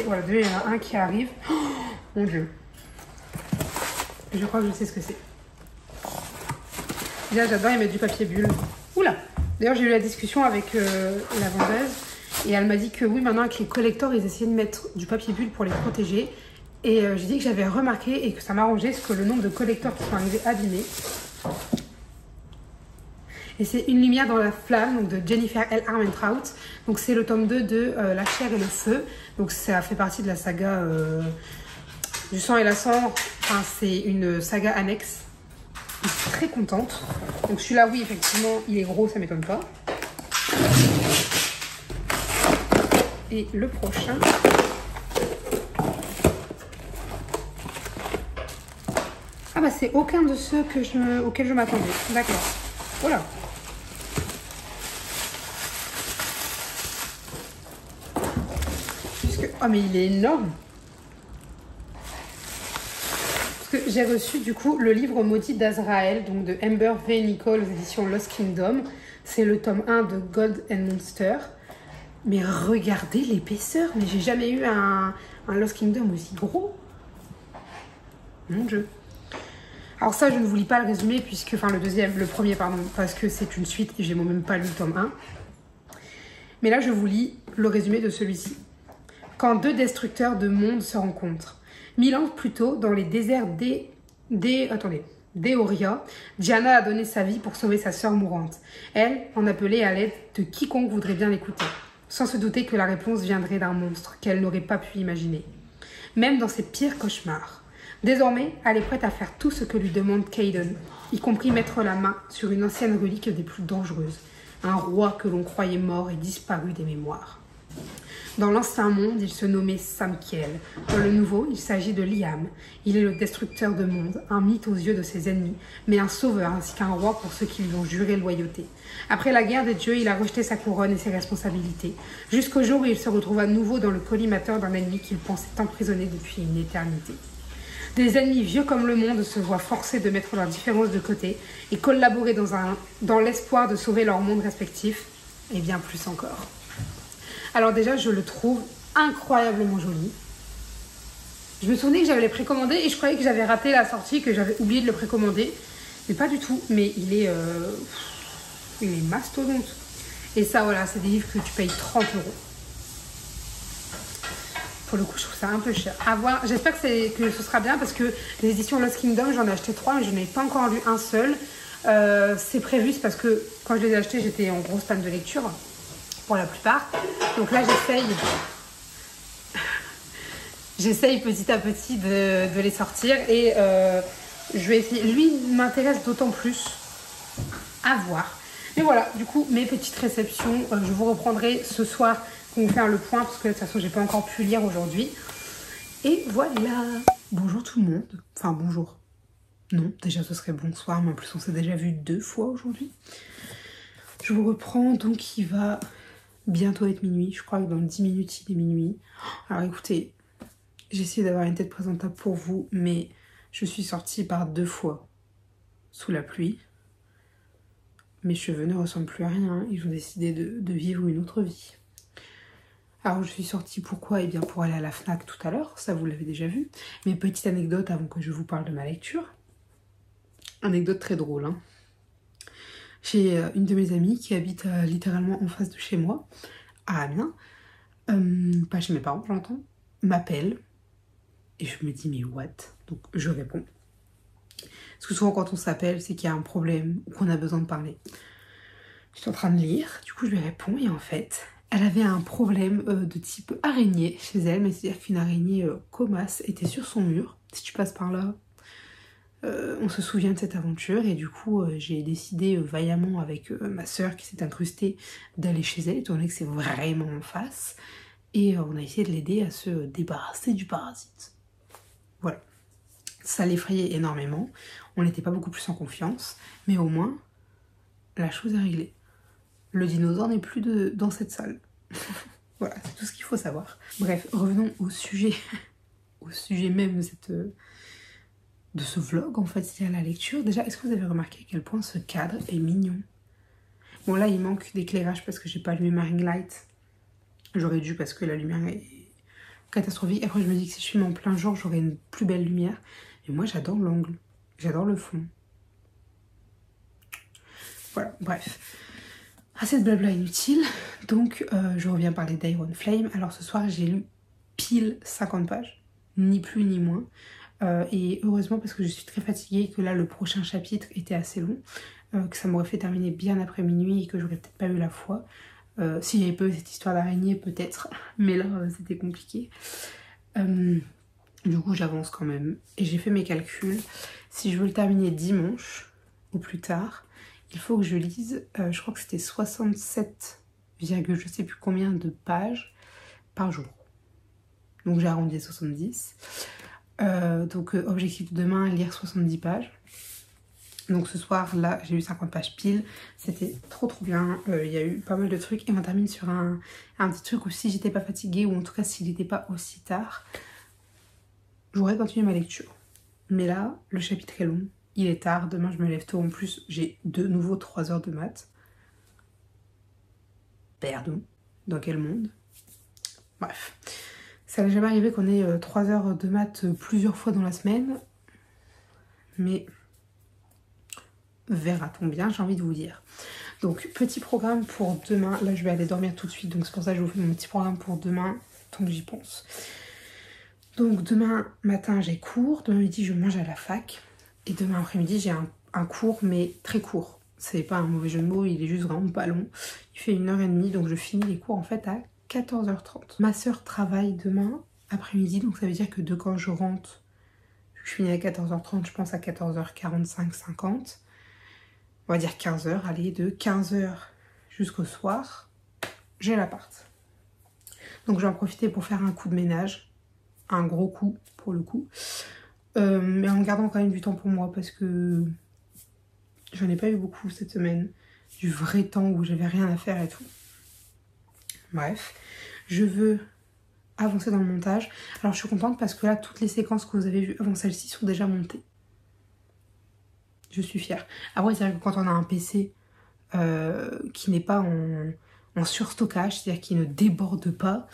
voilà, il y en a un qui arrive. Oh, mon dieu. Je crois que je sais ce que c'est. Déjà, j'adore, ils mettent du papier bulle. Oula. D'ailleurs, j'ai eu la discussion avec la vendeuse et elle m'a dit que oui, maintenant avec les collecteurs, ils essayaient de mettre du papier bulle pour les protéger. Et j'ai dit que j'avais remarqué et que ça m'arrangeait parce que le nombre de collecteurs qui sont arrivés abîmés. Et c'est Une lumière dans la flamme, donc de Jennifer L. Armentrout. Donc c'est le tome 2 de La chair et le feu. Donc ça fait partie de la saga du sang et la cendre. Enfin, c'est une saga annexe. Je suis très contente. Donc celui-là, oui, effectivement, il est gros, ça m'étonne pas. Et le prochain. Ah bah c'est aucun de ceux auxquels je m'attendais. D'accord. Voilà. Oh mais il est énorme. Parce que j'ai reçu du coup le livre maudit d'Azraël, donc de Amber V. Nicole aux éditions Lost Kingdom. C'est le tome 1 de God and Monster. Mais regardez l'épaisseur. Mais j'ai jamais eu un Lost Kingdom aussi gros. Mon Dieu. Alors ça, je ne vous lis pas le résumé puisque, enfin le premier pardon, parce que c'est une suite et j'ai moi-même pas lu le tome 1. Mais là, je vous lis le résumé de celui-ci. Quand 2 destructeurs de mondes se rencontrent. 1000 ans plus tôt, dans les déserts d'Eoria, Diana a donné sa vie pour sauver sa sœur mourante. Elle en appelait à l'aide de quiconque voudrait bien l'écouter, sans se douter que la réponse viendrait d'un monstre qu'elle n'aurait pas pu imaginer. Même dans ses pires cauchemars. Désormais, elle est prête à faire tout ce que lui demande Caden, y compris mettre la main sur une ancienne relique des plus dangereuses. Un roi que l'on croyait mort et disparu des mémoires. Dans l'ancien monde, il se nommait Samkiel. Dans le nouveau, il s'agit de Liam. Il est le destructeur de mondes, un mythe aux yeux de ses ennemis, mais un sauveur ainsi qu'un roi pour ceux qui lui ont juré loyauté. Après la guerre des dieux, il a rejeté sa couronne et ses responsabilités, jusqu'au jour où il se retrouve à nouveau dans le collimateur d'un ennemi qu'il pensait emprisonné depuis une éternité. Des ennemis vieux comme le monde se voient forcés de mettre leurs différences de côté et collaborer dans l'espoir de sauver leur monde respectif, et bien plus encore. Alors déjà, je le trouve incroyablement joli. Je me souvenais que j'avais les précommandé et je croyais que j'avais raté la sortie, que j'avais oublié de le précommander. Mais pas du tout. Mais il est mastodonte. Et ça, voilà, c'est des livres que tu payes 30 €. Pour le coup, je trouve ça un peu cher. À voir. J'espère que ce sera bien parce que les éditions Lost Kingdom, j'en ai acheté 3, mais je n'ai pas encore lu un seul. C'est prévu, c'est parce que quand je les ai achetés, j'étais en grosse panne de lecture. Pour la plupart. Donc là, j'essaye petit à petit de les sortir et je vais essayer. Lui, il m'intéresse d'autant plus à voir. Mais voilà, du coup, mes petites réceptions, je vous reprendrai ce soir pour vous faire le point parce que de toute façon, j'ai pas encore pu lire aujourd'hui. Et voilà. Bonjour tout le monde. Enfin, bonjour. Non, déjà, ce serait bonsoir, mais en plus, on s'est déjà vu 2 fois aujourd'hui. Je vous reprends, donc il va bientôt être minuit. Je crois que dans 10 minutes, il est minuit. Alors écoutez, j'ai essayé d'avoir une tête présentable pour vous, mais je suis sortie par 2 fois sous la pluie. Mes cheveux ne ressemblent plus à rien. Ils ont décidé de vivre une autre vie. Alors je suis sortie pourquoi? Eh bien pour aller à la Fnac tout à l'heure, ça vous l'avez déjà vu. Mais petite anecdote avant que je vous parle de ma lecture. Anecdote très drôle, hein. J'ai une de mes amies qui habite littéralement en face de chez moi, à Amiens, pas chez mes parents, j'entends, m'appelle et je me dis mais what? Donc je réponds. Parce que souvent quand on s'appelle, c'est qu'il y a un problème ou qu'on a besoin de parler. Je suis en train de lire, du coup je lui réponds et en fait, elle avait un problème de type araignée chez elle, mais c'est-à-dire qu'une araignée comasse était sur son mur. Si tu passes par là, on se souvient de cette aventure et du coup j'ai décidé vaillamment avec ma soeur qui s'est incrustée d'aller chez elle étant donné que c'est vraiment en face et on a essayé de l'aider à se débarrasser du parasite. Voilà. Ça l'effrayait énormément, on n'était pas beaucoup plus en confiance, mais au moins, la chose est réglée. Le dinosaure n'est plus dans cette salle. Voilà, c'est tout ce qu'il faut savoir. Bref, revenons au sujet, au sujet même de ce vlog, en fait, c'est-à-dire la lecture. Déjà, est-ce que vous avez remarqué à quel point ce cadre est mignon? Bon, là, il manque d'éclairage parce que j'ai pas allumé ma ring light. J'aurais dû parce que la lumière est catastrophique. Après, je me dis que si je filme en plein jour, j'aurai une plus belle lumière. Et moi, j'adore l'angle. J'adore le fond. Voilà, bref. Assez de blabla inutile. Donc, je reviens parler d'Iron Flame. Alors, ce soir, j'ai lu pile 50 pages. Ni plus ni moins. Et heureusement, parce que je suis très fatiguée et que là, le prochain chapitre était assez long. Que ça m'aurait fait terminer bien après minuit et que j'aurais peut-être pas eu la foi. S'il y avait pas eu cette histoire d'araignée, peut-être. Mais là, c'était compliqué. Du coup, j'avance quand même. Et j'ai fait mes calculs. Si je veux le terminer dimanche, ou plus tard, il faut que je lise, je crois que c'était 67, je sais plus combien de pages par jour. Donc j'ai arrondi à 70. Donc objectif de demain, lire 70 pages. Donc ce soir, là, j'ai eu 50 pages pile. C'était trop bien. Il y a eu pas mal de trucs. Et on termine sur un petit truc où si j'étais pas fatiguée, ou en tout cas s'il n'était pas aussi tard, j'aurais continué ma lecture. Mais là, le chapitre est long. Il est tard. Demain, je me lève tôt. En plus, j'ai de nouveau 3 heures de maths. Pardon. Dans quel monde? Bref. Ça n'est jamais arrivé qu'on ait 3 heures de maths plusieurs fois dans la semaine. Mais verra-t-on bien, j'ai envie de vous dire. Donc, petit programme pour demain. Là, je vais aller dormir tout de suite. Donc, c'est pour ça que je vous fais mon petit programme pour demain, tant que j'y pense. Donc, demain matin, j'ai cours. Demain midi, je mange à la fac. Et demain après-midi, j'ai un cours, mais très court. C'est pas un mauvais jeu de mots, il est juste vraiment pas long. Il fait 1h30, donc je finis les cours en fait à 14h30. Ma soeur travaille demain après-midi, donc ça veut dire que de quand je rentre, je finis à 14h30, je pense à 14h45, 50. On va dire 15h, allez, de 15h jusqu'au soir, j'ai l'appart. Donc je vais en profiter pour faire un coup de ménage, un gros coup pour le coup. Mais en gardant quand même du temps pour moi parce que j'en ai pas eu beaucoup cette semaine. Du vrai temps où j'avais rien à faire et tout. Bref, je veux avancer dans le montage. Alors je suis contente parce que là, toutes les séquences que vous avez vues avant celle-ci sont déjà montées. Je suis fière. Après, c'est vrai que quand on a un PC qui n'est pas en surstockage, c'est-à-dire qui ne déborde pas,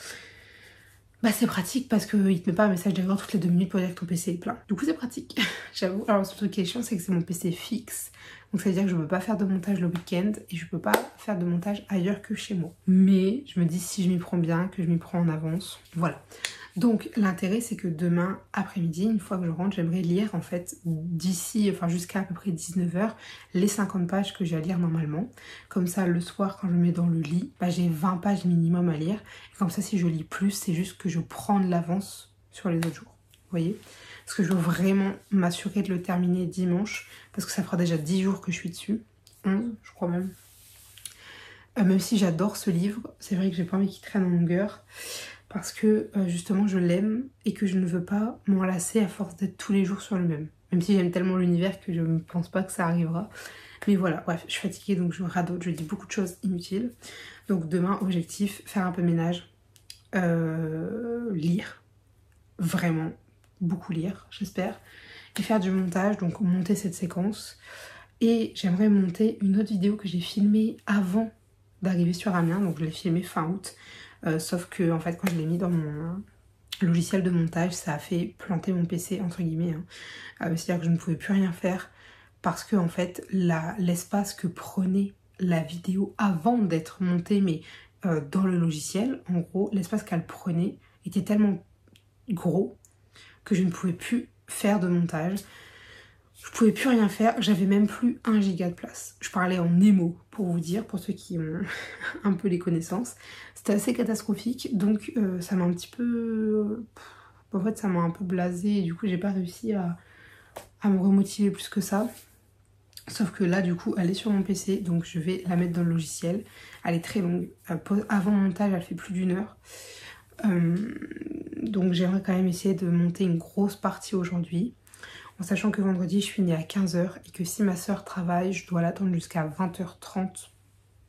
bah c'est pratique parce qu'il te met pas un message d'erreur toutes les 2 minutes pour dire que ton PC est plein. Du coup c'est pratique, j'avoue. Alors le seul truc qui est chiant c'est que c'est mon PC fixe. Donc ça veut dire que je peux pas faire de montage le week-end et je peux pas faire de montage ailleurs que chez moi. Mais je me dis si je m'y prends bien, que je m'y prends en avance. Voilà. Donc l'intérêt c'est que demain après-midi, une fois que je rentre, j'aimerais lire en fait d'ici, enfin jusqu'à peu près 19h, les 50 pages que j'ai à lire normalement. Comme ça le soir quand je me mets dans le lit, bah, j'ai 20 pages minimum à lire. Et comme ça si je lis plus, c'est juste que je prends de l'avance sur les autres jours. Vous voyez? Parce que je veux vraiment m'assurer de le terminer dimanche, parce que ça fera déjà 10 jours que je suis dessus. 11 je crois même. Même si j'adore ce livre, c'est vrai que j'ai pas envie qu'il traîne en longueur. Parce que justement je l'aime et que je ne veux pas m'en lasser à force d'être tous les jours sur le même. Même si j'aime tellement l'univers que je ne pense pas que ça arrivera. Mais voilà, bref, je suis fatiguée donc je radote, je dis beaucoup de choses inutiles. Donc demain, objectif, faire un peu de ménage, lire, vraiment beaucoup lire, j'espère. Et faire du montage, donc monter cette séquence. Et j'aimerais monter une autre vidéo que j'ai filmée avant d'arriver sur Amiens, donc je l'ai filmée fin août. Sauf que en fait quand je l'ai mis dans mon logiciel de montage, ça a fait planter mon PC entre guillemets. C'est-à-dire que je ne pouvais plus rien faire parce que en fait l'espace que prenait la vidéo avant d'être montée, mais dans le logiciel, en gros, l'espace qu'elle prenait était tellement gros que je ne pouvais plus faire de montage. Je pouvais plus rien faire, j'avais même plus 1 giga de place. Je parlais en émo pour vous dire, pour ceux qui ont un peu les connaissances. C'était assez catastrophique, donc ça m'a un petit peu... En fait ça m'a un peu blasée et du coup j'ai pas réussi à me remotiver plus que ça. Sauf que là du coup elle est sur mon PC, donc je vais la mettre dans le logiciel. Elle est très longue, avant montage elle fait plus d'1 heure. Donc j'aimerais quand même essayer de monter une grosse partie aujourd'hui. En sachant que vendredi je finis à 15 h et que si ma soeur travaille, je dois l'attendre jusqu'à 20 h 30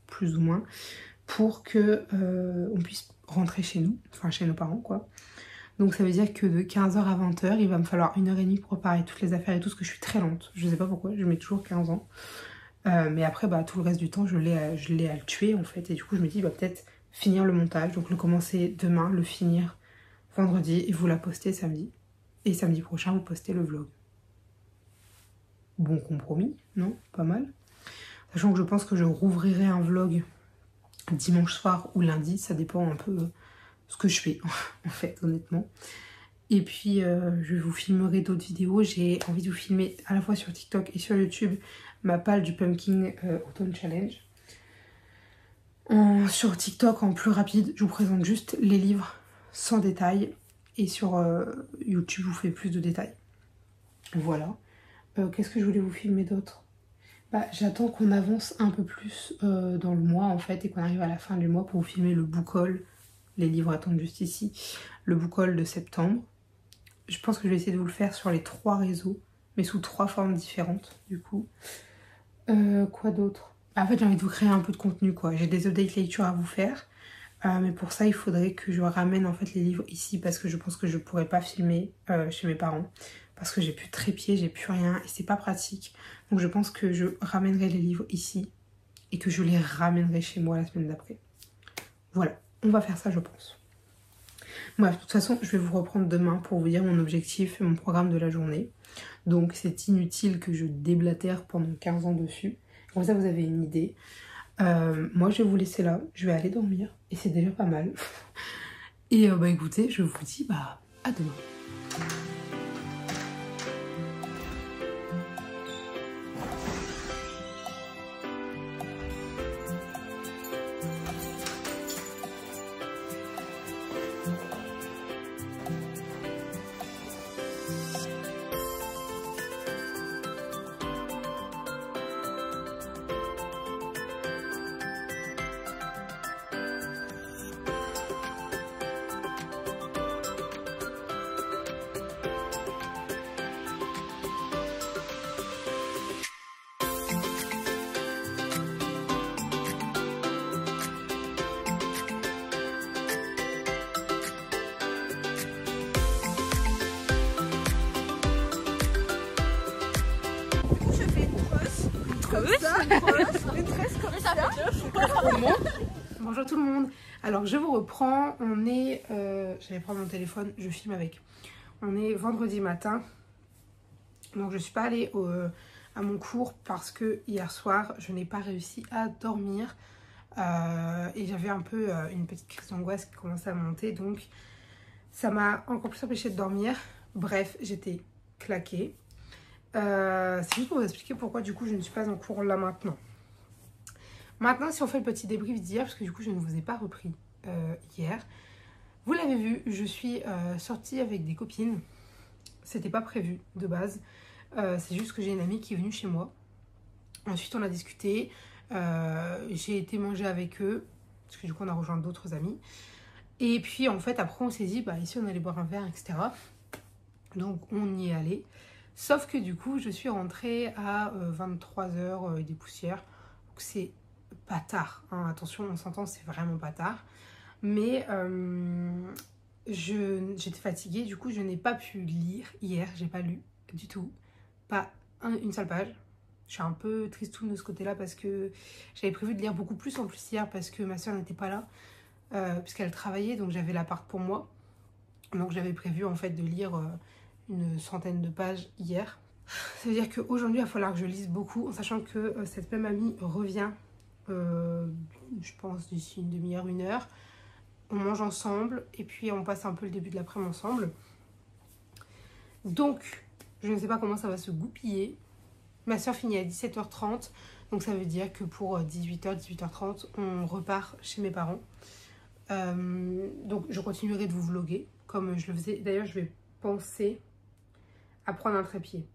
plus ou moins pour que on puisse rentrer chez nous, enfin chez nos parents quoi. Donc ça veut dire que de 15 h à 20 h, il va me falloir 1 h 30 pour préparer toutes les affaires et tout, parce que je suis très lente. Je sais pas pourquoi, je mets toujours 15 ans. Mais après, bah, tout le reste du temps, je l'ai à le tuer en fait. Et du coup, je me dis, bah, peut-être finir le montage. Donc le commencer demain, le finir vendredi et vous la poster samedi. Et samedi prochain, vous postez le vlog. Bon compromis, non? Pas mal. Sachant que je pense que je rouvrirai un vlog dimanche soir ou lundi. Ça dépend un peu ce que je fais, en fait, honnêtement. Et puis, je vous filmerai d'autres vidéos. J'ai envie de vous filmer à la fois sur TikTok et sur YouTube ma palle du Pumpkin Autumn Challenge. Sur TikTok, en plus rapide, je vous présente juste les livres sans détails. Et sur YouTube, je vous fais plus de détails. Voilà. Qu'est-ce que je voulais vous filmer d'autre? Bah, j'attends qu'on avance un peu plus dans le mois, en fait, et qu'on arrive à la fin du mois pour vous filmer le book haul. Les livres attendent juste ici. Le book haul de septembre. Je pense que je vais essayer de vous le faire sur les 3 réseaux, mais sous 3 formes différentes, du coup. Quoi d'autre? En fait, j'ai envie de vous créer un peu de contenu, quoi. J'ai des updates lecture à vous faire. Mais pour ça, il faudrait que je ramène en fait les livres ici, parce que je pense que je pourrais pas filmer chez mes parents. Parce que j'ai plus de trépied, j'ai plus rien, et c'est pas pratique. Donc je pense que je ramènerai les livres ici, et que je les ramènerai chez moi la semaine d'après. Voilà, on va faire ça, je pense. Bref, de toute façon, je vais vous reprendre demain pour vous dire mon objectif et mon programme de la journée. Donc c'est inutile que je déblatère pendant 15 ans dessus. Comme ça, vous avez une idée. Moi, je vais vous laisser là. Je vais aller dormir. Et c'est déjà pas mal. Et bah écoutez, je vous dis bah à demain. Bonjour tout le monde. Alors je vous reprends. On est, j'allais prendre mon téléphone, je filme avec. On est vendredi matin. Donc je suis pas allée à mon cours parce que hier soir je n'ai pas réussi à dormir et j'avais un peu une petite crise d'angoisse qui commençait à monter, donc ça m'a encore plus empêché de dormir. Bref, j'étais claquée. C'est juste pour vous expliquer pourquoi du coup je ne suis pas en cours là maintenant. Maintenant, si on fait le petit débrief d'hier, parce que du coup je ne vous ai pas repris hier, vous l'avez vu, je suis sortie avec des copines. C'était pas prévu de base, c'est juste que j'ai une amie qui est venue chez moi. Ensuite on a discuté, j'ai été manger avec eux, parce que du coup on a rejoint d'autres amis. Et puis en fait après on s'est dit, bah ici on allait boire un verre, etc. Donc on y est allé. Sauf que du coup je suis rentrée à 23 h des poussières. Donc c'est pas tard, hein. Attention, on s'entend, c'est vraiment pas tard. Mais j'étais fatiguée, du coup je n'ai pas pu lire hier, j'ai pas lu du tout. Pas une seule page. Je suis un peu tristoune de ce côté-là parce que j'avais prévu de lire beaucoup plus en plus hier parce que ma soeur n'était pas là. Puisqu'elle travaillait, donc j'avais l'appart pour moi. Donc j'avais prévu en fait de lire une centaine de pages hier. Ça veut dire qu'aujourd'hui il va falloir que je lise beaucoup, en sachant que cette même amie revient, je pense d'ici une demi-heure, 1 heure. On mange ensemble et puis on passe un peu le début de l'après-midi ensemble. Donc je ne sais pas comment ça va se goupiller. Ma soeur finit à 17 h 30, donc ça veut dire que pour 18 h, 18 h 30, on repart chez mes parents. Donc je continuerai de vous vlogger comme je le faisais. D'ailleurs je vais penser à prendre un trépied.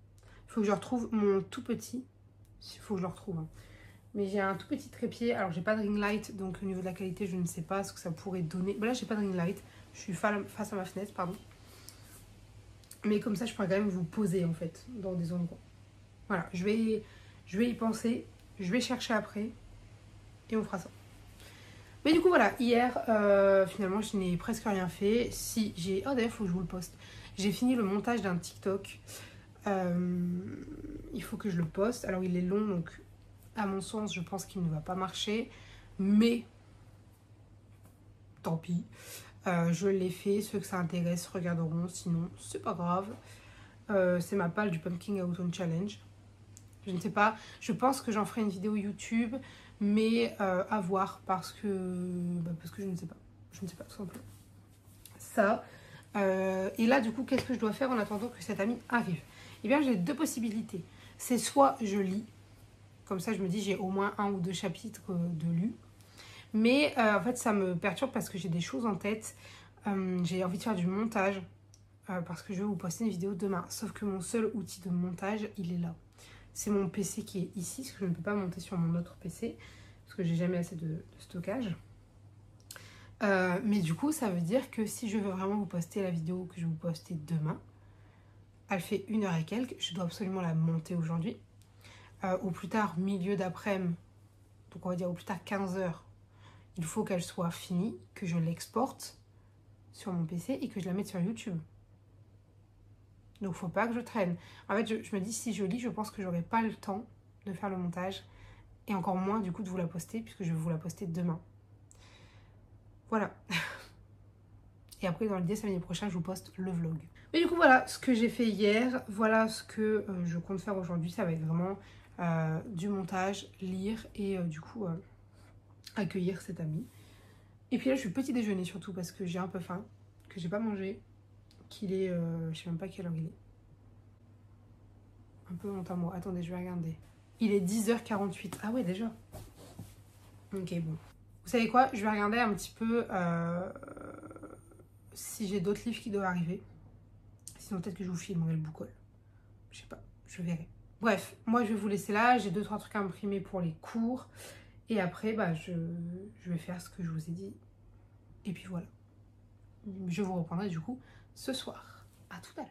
Il faut que je retrouve mon tout petit. Il faut que je le retrouve, hein. Mais j'ai un tout petit trépied. Alors j'ai pas de ring light, donc au niveau de la qualité je ne sais pas ce que ça pourrait donner. Bon, là j'ai pas de ring light, Je suis face à ma fenêtre, pardon. Mais comme ça, je pourrais quand même vous poser en fait dans des endroits. Voilà, je vais y penser, je vais chercher après et on fera ça. Mais du coup voilà, hier, finalement, je n'ai presque rien fait. Si j'ai... Oh d'ailleurs, il faut que je vous le poste. J'ai fini le montage d'un TikTok. Il faut que je le poste. Alors il est long, donc à mon sens, je pense qu'il ne va pas marcher. Mais tant pis. Je l'ai fait. Ceux que ça intéresse regarderont. Sinon, c'est pas grave. C'est ma palle du Pumpkin Autumn Challenge. Je ne sais pas. Je pense que j'en ferai une vidéo YouTube. Mais à voir parce que je ne sais pas. Je ne sais pas tout simplement. Ça. Et là, du coup, qu'est-ce que je dois faire en attendant que cet ami arrive? Eh bien, j'ai deux possibilités. C'est soit je lis. Comme ça, je me dis j'ai au moins 1 ou 2 chapitres de lus. Mais en fait, ça me perturbe parce que j'ai des choses en tête. J'ai envie de faire du montage parce que je vais vous poster une vidéo demain. Sauf que mon seul outil de montage, il est là. C'est mon PC qui est ici, parce que je ne peux pas monter sur mon autre PC parce que j'ai jamais assez de stockage. Mais du coup, ça veut dire que si je veux vraiment vous poster la vidéo que je vais vous poster demain, elle fait 1 heure et quelques. Je dois absolument la monter aujourd'hui. Au plus tard, milieu d'après-midi, donc on va dire au plus tard 15 heures, il faut qu'elle soit finie, que je l'exporte sur mon PC et que je la mette sur YouTube. Donc faut pas que je traîne. En fait, je me dis, si je lis, je pense que j'aurai pas le temps de faire le montage et encore moins du coup de vous la poster puisque je vais vous la poster demain. Voilà. Et après, dans l'idée, samedi prochain, je vous poste le vlog. Mais du coup, voilà ce que j'ai fait hier. Voilà ce que je compte faire aujourd'hui. Ça va être vraiment du montage, lire et du coup accueillir cet ami. Et puis là, je suis petit déjeuner surtout parce que j'ai un peu faim, que j'ai pas mangé, qu'il est... je sais même pas quelle heure il est. Un peu honte à moi. Attendez, je vais regarder. Il est 10h48. Ah ouais, déjà. Ok, bon. Vous savez quoi? Je vais regarder un petit peu si j'ai d'autres livres qui doivent arriver. Sinon, peut-être que je vous filmerai le boucol. Je sais pas, je verrai. Bref, moi, je vais vous laisser là. J'ai 2-3 trucs à imprimer pour les cours. Et après, bah, je vais faire ce que je vous ai dit. Et puis voilà. Je vous reprendrai du coup ce soir. À tout à l'heure.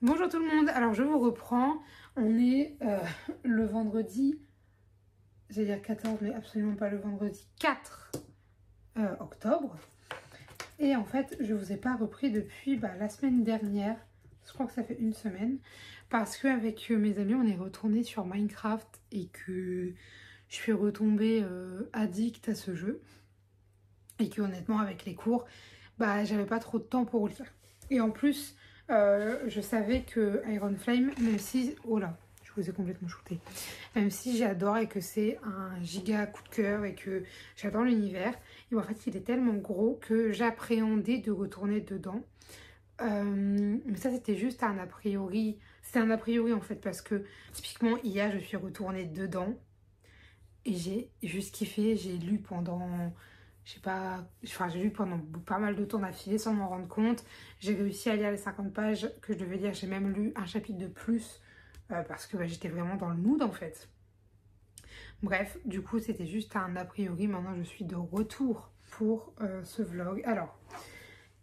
Bonjour tout le monde, alors je vous reprends, on est le vendredi, j'allais dire 14 mais absolument pas le vendredi 4 octobre. Et en fait je vous ai pas repris depuis la semaine dernière, je crois que ça fait 1 semaine, parce qu'avec mes amis on est retourné sur Minecraft et que je suis retombée addict à ce jeu. Et que honnêtement avec les cours, j'avais pas trop de temps pour lire. Et en plus... je savais que Iron Flame, même si... Oh là, je vous ai complètement shooté. Même si j'adore et que c'est un giga coup de cœur et que j'adore l'univers, et en fait il est tellement gros que j'appréhendais de retourner dedans. Mais ça c'était juste un a priori. C'était un a priori en fait parce que typiquement hier je suis retournée dedans. Et j'ai juste kiffé, j'ai lu pendant... Je sais pas, j'ai lu pendant pas mal de temps d'affilée sans m'en rendre compte. J'ai réussi à lire les 50 pages que je devais lire. J'ai même lu un chapitre de plus parce que j'étais vraiment dans le mood en fait. Bref, du coup c'était juste un a priori. Maintenant je suis de retour pour ce vlog. Alors,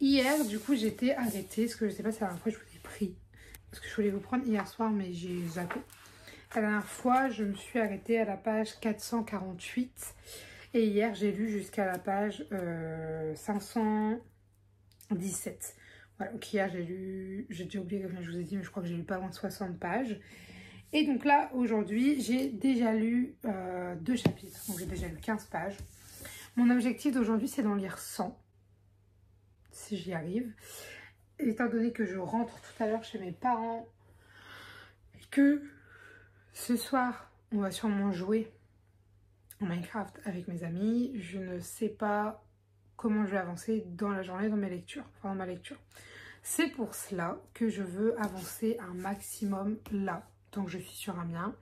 hier du coup j'étais arrêtée. Parce que je sais pas si la dernière fois je vous ai pris. Parce que je voulais vous prendre hier soir mais j'ai zappé. La dernière fois je me suis arrêtée à la page 448. Et hier, j'ai lu jusqu'à la page 517. Voilà, donc hier, j'ai lu... J'ai déjà oublié, comme je vous ai dit, mais je crois que j'ai lu pas loin de 60 pages. Et donc là, aujourd'hui, j'ai déjà lu 2 chapitres. Donc j'ai déjà lu 15 pages. Mon objectif d'aujourd'hui, c'est d'en lire 100. Si j'y arrive. Et étant donné que je rentre tout à l'heure chez mes parents que ce soir, on va sûrement jouer en Minecraft avec mes amis. Je ne sais pas comment je vais avancer dans la journée, dans mes lectures, enfin dans ma lecture. C'est pour cela que je veux avancer un maximum là, tant que je suis sur Amiens.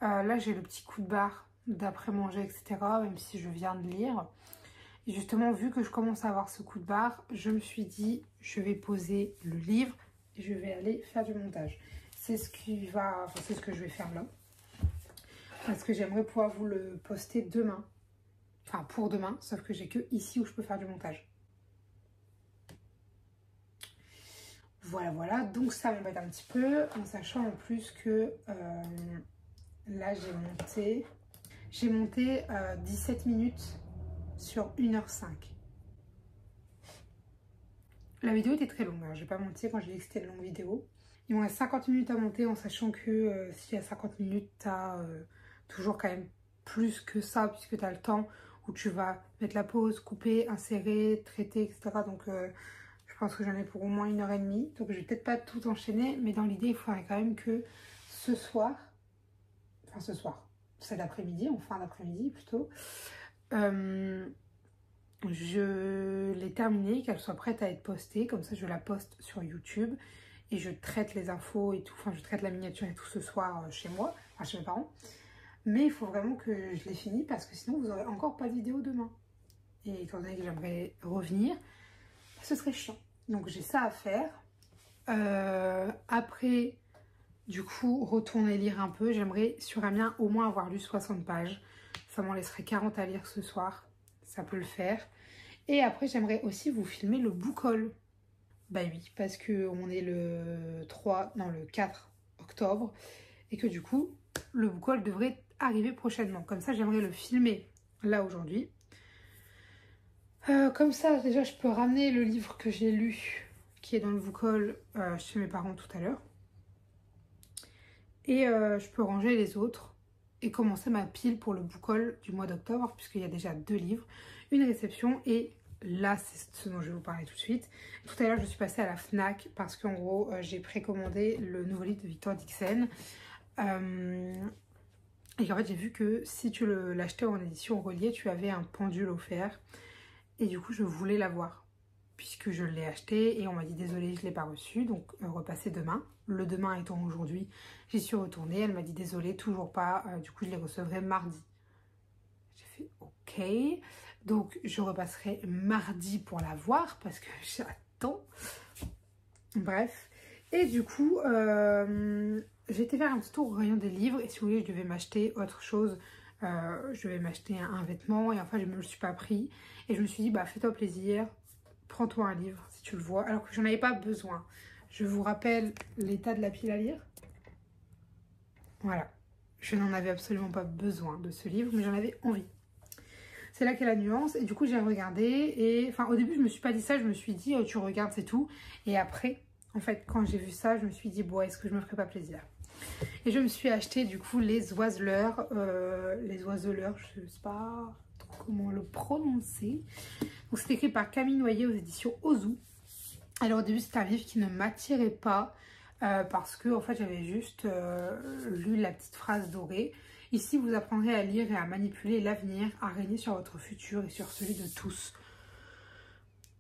Là, j'ai le petit coup de barre d'après manger, etc., même si je viens de lire. Et justement, vu que je commence à avoir ce coup de barre, je me suis dit, je vais poser le livre et je vais aller faire du montage. C'est ce c'est ce que je vais faire là. Parce que j'aimerais pouvoir vous le poster demain. Enfin, pour demain, sauf que j'ai que ici où je peux faire du montage. Voilà, voilà. Donc ça m'embête un petit peu, en sachant en plus que là, j'ai monté 17 minutes sur 1h05. La vidéo était très longue, hein. Je vais pas mentir quand j'ai dit que c'était une longue vidéo. Il me reste 50 minutes à monter, en sachant que si à 50 minutes, t'as toujours quand même plus que ça, puisque tu as le temps où tu vas mettre la pause, couper, insérer, traiter, etc. Donc je pense que j'en ai pour au moins 1h30. Donc je vais peut-être pas tout enchaîner, mais dans l'idée, il faudrait quand même que ce soir, cet après-midi, en fin d'après-midi plutôt, je l'ai terminée, qu'elle soit prête à être postée. Comme ça, je la poste sur YouTube et je traite les infos et tout. Enfin, je traite la miniature et tout ce soir chez moi, enfin chez mes parents. Mais il faut vraiment que je l'ai fini parce que sinon, vous n'aurez encore pas de vidéo demain. Et étant donné que j'aimerais revenir, ce serait chiant. Donc, j'ai ça à faire. Après, du coup, retourner lire un peu. J'aimerais sur Amiens au moins avoir lu 60 pages. Ça m'en laisserait 40 à lire ce soir. Ça peut le faire. Et après, j'aimerais aussi vous filmer le book haul. Bah oui, parce qu'on est le 4 octobre. Et que du coup, le book haul devrait arriver prochainement. Comme ça, j'aimerais le filmer là aujourd'hui. Comme ça, déjà, je peux ramener le livre que j'ai lu, qui est dans le book haul, chez mes parents tout à l'heure. Et je peux ranger les autres et commencer ma pile pour le book haul du mois d'octobre, puisqu'il y a déjà 2 livres, une réception et là, c'est ce dont je vais vous parler tout de suite. Tout à l'heure, je suis passée à la FNAC parce qu'en gros, j'ai précommandé le nouveau livre de Victor Dixon. Et en fait, j'ai vu que si tu l'achetais en édition reliée, tu avais un pendule offert. Et du coup, je voulais l'avoir, puisque je l'ai acheté et on m'a dit désolé, je ne l'ai pas reçu, donc repasser demain. Le demain étant aujourd'hui, j'y suis retournée, elle m'a dit désolé, toujours pas, du coup je les recevrai mardi. J'ai fait ok, donc je repasserai mardi pour la voir parce que j'attends. Bref, et du coup, j'ai été faire un petit tour au rayon des livres et si vous voulez, je devais m'acheter autre chose. Je devais m'acheter un vêtement et enfin je ne me le suis pas pris. Et je me suis dit, bah fais-toi plaisir, prends-toi un livre si tu le vois, alors que j'en avais pas besoin. Je vous rappelle l'état de la pile à lire. Voilà, je n'en avais absolument pas besoin de ce livre, mais j'en avais envie. C'est là qu'est la nuance. Et du coup, j'ai regardé. Et enfin, au début, je me suis pas dit ça. Je me suis dit, tu regardes, c'est tout. Et après, en fait, quand j'ai vu ça, je me suis dit, bon, est-ce que je me ferais pas plaisir? Et je me suis acheté, du coup, les oiseleurs. Les oiseleurs, je sais pas trop comment le prononcer. Donc, c'est écrit par Camille Noyer aux éditions Ozu. Alors, au début, c'était un livre qui ne m'attirait pas. Parce que, en fait, j'avais juste lu la petite phrase dorée. Ici, vous apprendrez à lire et à manipuler l'avenir, à régner sur votre futur et sur celui de tous.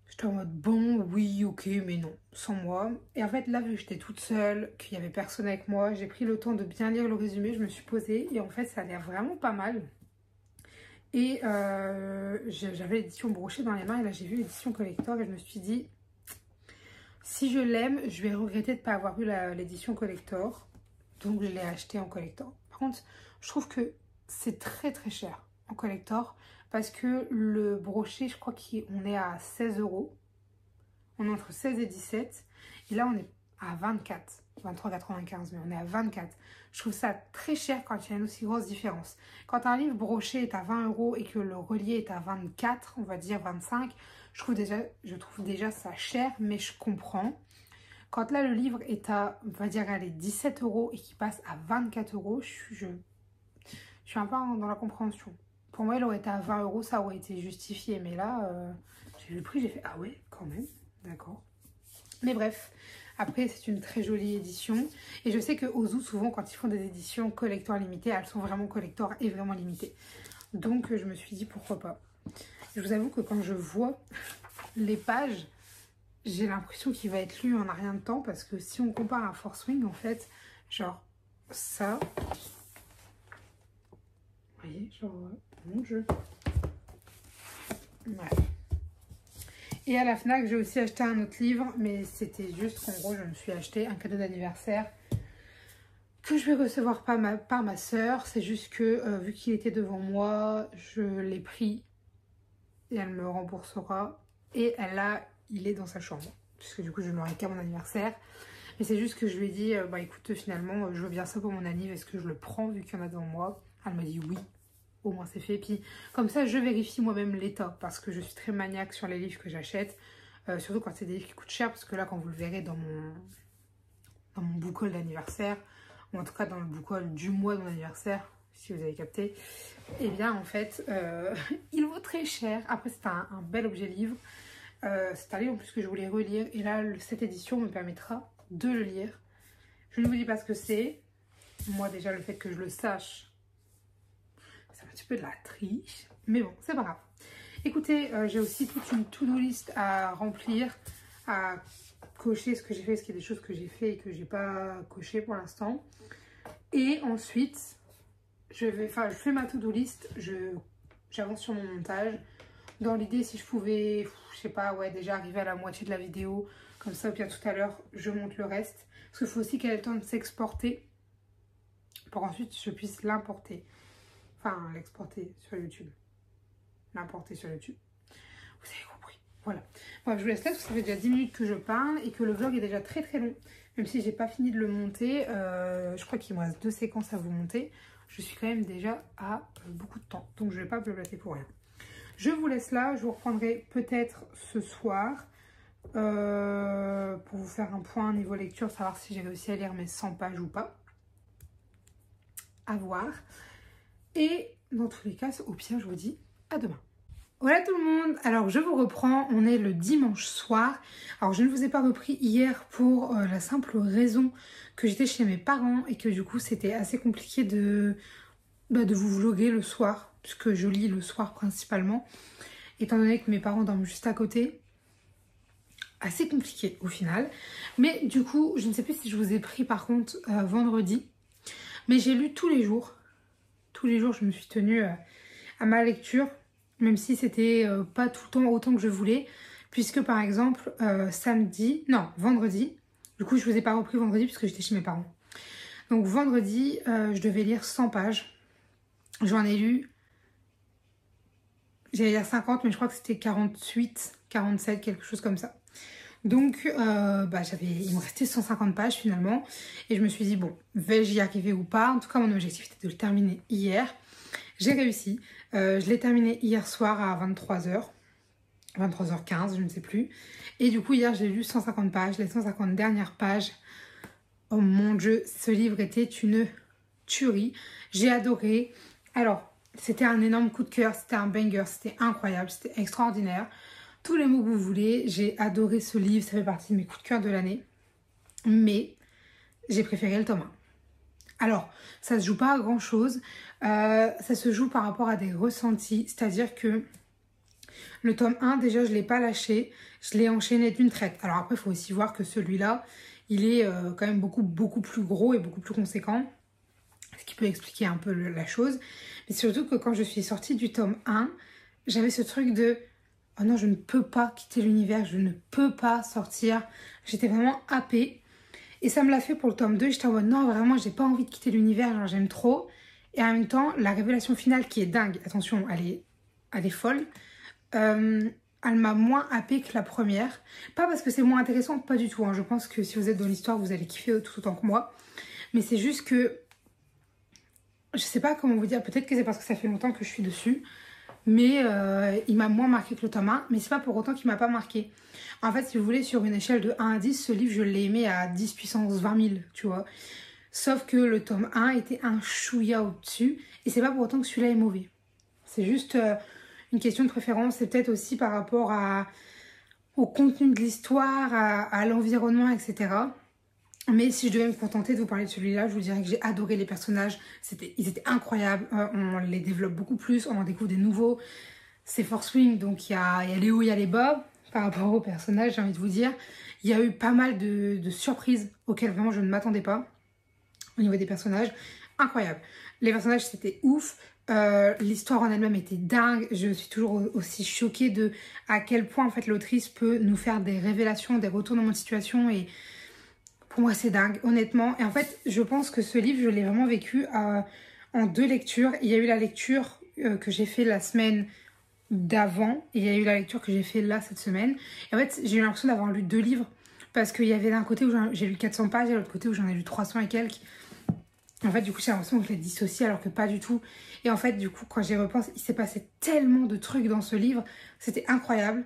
J'étais en mode bon, oui, ok, mais non, sans moi. Et en fait, là, vu que j'étais toute seule, qu'il n'y avait personne avec moi, j'ai pris le temps de bien lire le résumé, je me suis posée et en fait, ça a l'air vraiment pas mal. Et j'avais l'édition brochée dans les mains et là, j'ai vu l'édition collector et je me suis dit, si je l'aime, je vais regretter de ne pas avoir eu l'édition collector. Donc, je l'ai acheté en collector. Par contre, je trouve que c'est très très cher en collector parce que le brochet, je crois qu'on est à 16 €. On est entre 16 et 17. Et là, on est à 24. 23,95, mais on est à 24. Je trouve ça très cher quand il y a une aussi grosse différence. Quand un livre broché est à 20 € et que le relié est à 24, on va dire 25, je trouve déjà ça cher, mais je comprends. Quand là, le livre est à, on va dire, allez, 17 € et qu'il passe à 24 €, je suis un peu dans la compréhension. Pour moi, il aurait été à 20 €, ça aurait été justifié. Mais là, j'ai vu le prix, j'ai fait, ah ouais, quand même, d'accord. Mais bref, Après, c'est une très jolie édition. Et je sais que Ozu, souvent, quand ils font des éditions collector limitées, elles sont vraiment collector et vraiment limitées. Donc, je me suis dit, pourquoi pas. Je vous avoue que quand je vois les pages, j'ai l'impression qu'il va être lu en un rien de temps. Parce que si on compare à Force Wing, en fait, genre, ça... Vous voyez, genre, mon jeu. Ouais. Et à la FNAC, j'ai aussi acheté un autre livre, mais c'était juste qu'en gros, je me suis acheté un cadeau d'anniversaire que je vais recevoir par ma soeur. C'est juste que, vu qu'il était devant moi, je l'ai pris et elle me remboursera. Et il est dans sa chambre, puisque du coup, je ne l'aurai qu'à mon anniversaire. Mais c'est juste que je lui ai dit, bah écoute, finalement, je veux bien ça pour mon anniv, est-ce que je le prends vu qu'il y en a devant moi? Elle m'a dit oui. Au moins c'est fait. Puis comme ça je vérifie moi-même l'état. Parce que je suis très maniaque sur les livres que j'achète. Surtout quand c'est des livres qui coûtent cher. Parce que là quand vous le verrez dans mon book haul d'anniversaire. Ou en tout cas dans le book haul du mois de mon anniversaire. Si vous avez capté. Et bien en fait il vaut très cher. Après c'est un bel objet livre. C'est un livre en plus que je voulais relire. Et là cette édition me permettra de le lire. Je ne vous dis pas ce que c'est. Moi déjà le fait que je le sache. C'est un petit peu de la triche, mais bon, c'est pas grave. Écoutez, j'ai aussi toute une to-do list à remplir, à cocher ce que j'ai fait, parce qu'il y a des choses que j'ai fait et que j'ai pas coché pour l'instant. Et ensuite, je fais ma to-do list, j'avance sur mon montage. Dans l'idée, si je pouvais, je sais pas, ouais, déjà arriver à la moitié de la vidéo, comme ça, puis tout à l'heure, je monte le reste. Parce qu'il faut aussi qu'elle ait le temps de s'exporter, pour ensuite je puisse l'importer. Enfin, l'exporter sur YouTube. L'importer sur YouTube. Vous avez compris. Voilà. Bref, je vous laisse là parce que ça fait déjà 10 minutes que je parle et que le vlog est déjà très très long. Même si j'ai pas fini de le monter. Je crois qu'il me reste 2 séquences à vous monter. Je suis quand même déjà à beaucoup de temps. Donc je vais pas blablater pour rien. Je vous laisse là. Je vous reprendrai peut-être ce soir. Pour vous faire un point niveau lecture. Savoir si j'ai réussi à lire mes 100 pages ou pas. À voir. Et dans tous les cas, au pire, je vous dis à demain. Voilà tout le monde, alors je vous reprends, on est le dimanche soir. Alors je ne vous ai pas repris hier pour la simple raison que j'étais chez mes parents et que du coup c'était assez compliqué de vous vlogger le soir, puisque je lis le soir principalement. Étant donné que mes parents dorment juste à côté, assez compliqué au final. Mais du coup, je ne sais plus si je vous ai pris par contre vendredi, mais j'ai lu tous les jours. Tous les jours, je me suis tenue à ma lecture, même si c'était pas tout le temps autant que je voulais. Puisque par exemple, vendredi, du coup je ne vous ai pas repris vendredi puisque j'étais chez mes parents. Donc vendredi, je devais lire 100 pages. J'en ai lu, j'allais dire 50, mais je crois que c'était 48, 47, quelque chose comme ça. Donc il me restait 150 pages finalement et je me suis dit bon, vais-je y arriver ou pas. En tout cas mon objectif était de le terminer hier. J'ai réussi, je l'ai terminé hier soir à 23h, 23h15 je ne sais plus. Et du coup hier j'ai lu 150 pages, les 150 dernières pages. Oh mon dieu, ce livre était une tuerie, j'ai adoré. Alors c'était un énorme coup de cœur, c'était un banger, c'était incroyable, c'était extraordinaire. Tous les mots que vous voulez, j'ai adoré ce livre, ça fait partie de mes coups de cœur de l'année. Mais j'ai préféré le tome 1. Alors, ça se joue pas à grand chose, ça se joue par rapport à des ressentis, c'est-à-dire que le tome 1, déjà je l'ai pas lâché, je l'ai enchaîné d'une traite. Alors après, il faut aussi voir que celui-là, il est quand même beaucoup plus gros et beaucoup plus conséquent, ce qui peut expliquer un peu la chose. Mais surtout que quand je suis sortie du tome 1, j'avais ce truc de... Oh non, je ne peux pas quitter l'univers, je ne peux pas sortir. J'étais vraiment happée. Et ça me l'a fait pour le tome 2. J'étais en mode non, vraiment, j'ai pas envie de quitter l'univers, genre j'aime trop. Et en même temps, la révélation finale qui est dingue, attention, elle est folle. Elle m'a moins happée que la première. Pas parce que c'est moins intéressant, pas du tout. Hein. Je pense que si vous êtes dans l'histoire, vous allez kiffer tout autant que moi. Mais c'est juste que... Je sais pas comment vous dire, peut-être que c'est parce que ça fait longtemps que je suis dessus. Mais il m'a moins marqué que le tome 1, mais c'est pas pour autant qu'il m'a pas marqué. En fait, si vous voulez, sur une échelle de 1 à 10, ce livre, je l'ai aimé à 10 puissance 20 000, tu vois. Sauf que le tome 1 était un chouïa au-dessus, et c'est pas pour autant que celui-là est mauvais. C'est juste une question de préférence, c'est peut-être aussi par rapport au contenu de l'histoire, à l'environnement, etc. Mais si je devais me contenter de vous parler de celui-là, je vous dirais que j'ai adoré les personnages. Ils étaient incroyables. On les développe beaucoup plus, on en découvre des nouveaux. C'est Force Wing, donc il y a les hauts, il y a les bas par rapport aux personnages, j'ai envie de vous dire. Il y a eu pas mal de surprises auxquelles vraiment je ne m'attendais pas au niveau des personnages. Incroyable. Les personnages, c'était ouf. L'histoire en elle-même était dingue. Je suis toujours aussi choquée de à quel point en fait l'autrice peut nous faire des révélations, des retournements de situation, et pour moi c'est dingue, honnêtement. Et en fait, je pense que ce livre, je l'ai vraiment vécu en 2 lectures. Il y a eu la lecture que j'ai fait la semaine d'avant, et il y a eu la lecture que j'ai fait là cette semaine. Et en fait, j'ai eu l'impression d'avoir lu 2 livres, parce qu'il y avait d'un côté où j'ai lu 400 pages et de l'autre côté où j'en ai lu 300 et quelques. En fait, du coup, j'ai l'impression que je l'ai dissocié alors que pas du tout. Et en fait, du coup, quand j'y repense, il s'est passé tellement de trucs dans ce livre. C'était incroyable.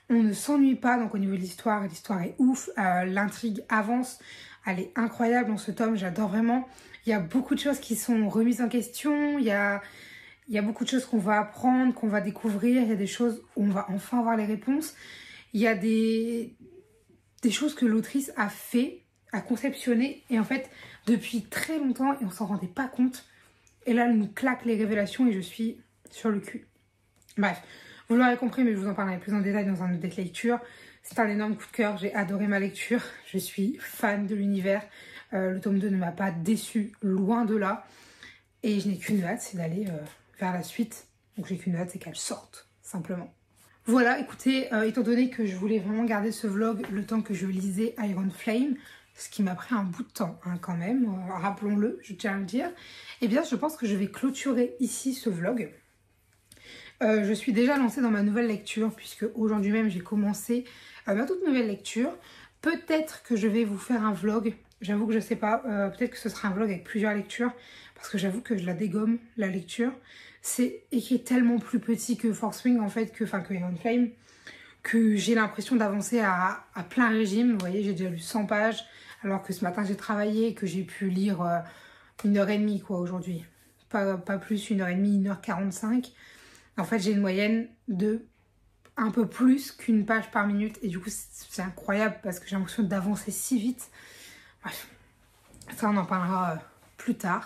On ne s'ennuie pas, donc au niveau de l'histoire est ouf. L'intrigue avance. Elle est incroyable dans ce tome, j'adore vraiment. Il y a beaucoup de choses qui sont remises en question. Il y a beaucoup de choses qu'on va apprendre, qu'on va découvrir. Il y a des choses où on va enfin avoir les réponses. Il y a des choses que l'autrice a fait, a conceptionné, et en fait depuis très longtemps, et on s'en rendait pas compte, et là elle nous claque les révélations et je suis sur le cul. Bref, vous l'aurez compris, mais je vous en parlerai plus en détail dans un autre lecture. C'est un énorme coup de cœur, j'ai adoré ma lecture, je suis fan de l'univers. Le tome 2 ne m'a pas déçu, loin de là, et je n'ai qu'une hâte, c'est d'aller vers la suite. Donc j'ai qu'une hâte, c'est qu'elle sorte, simplement. Voilà, écoutez, étant donné que je voulais vraiment garder ce vlog le temps que je lisais Iron Flame, ce qui m'a pris un bout de temps hein, quand même, rappelons-le, je tiens à le dire, eh bien je pense que je vais clôturer ici ce vlog. Je suis déjà lancée dans ma nouvelle lecture, puisque aujourd'hui même j'ai commencé ma toute nouvelle lecture. Peut-être que je vais vous faire un vlog, j'avoue que je sais pas, peut-être que ce sera un vlog avec plusieurs lectures, parce que j'avoue que je la dégomme, la lecture. C'est écrit tellement plus petit que Force Wing en fait, que Iron Flame, que j'ai l'impression d'avancer à plein régime. Vous voyez, j'ai déjà lu 100 pages, alors que ce matin j'ai travaillé et que j'ai pu lire 1h30 quoi aujourd'hui. Pas plus, 1h30, 1h45. En fait, j'ai une moyenne de un peu plus qu'1 page par minute, et du coup c'est incroyable parce que j'ai l'impression d'avancer si vite. Bref, ça on en parlera plus tard.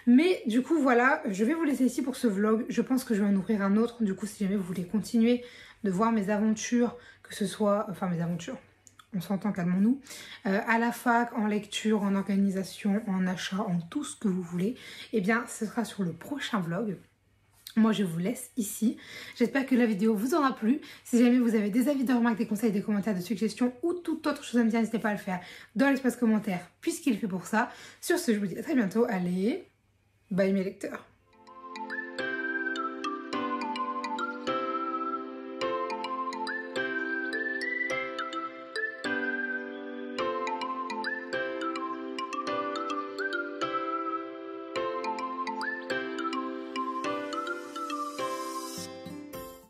Mais du coup voilà, je vais vous laisser ici pour ce vlog. Je pense que je vais en ouvrir un autre, du coup si jamais vous voulez continuer de voir mes aventures, que ce soit, enfin mes aventures, on s'entend, calmons-nous, à la fac, en lecture, en organisation, en achat, en tout ce que vous voulez, eh bien ce sera sur le prochain vlog. Moi je vous laisse ici, j'espère que la vidéo vous aura plu. Si jamais vous avez des avis, des remarques, des conseils, des commentaires, des suggestions ou toute autre chose à me dire, n'hésitez pas à le faire dans l'espace commentaire puisqu'il est fait pour ça. Sur ce, je vous dis à très bientôt, allez, bye mes lecteurs.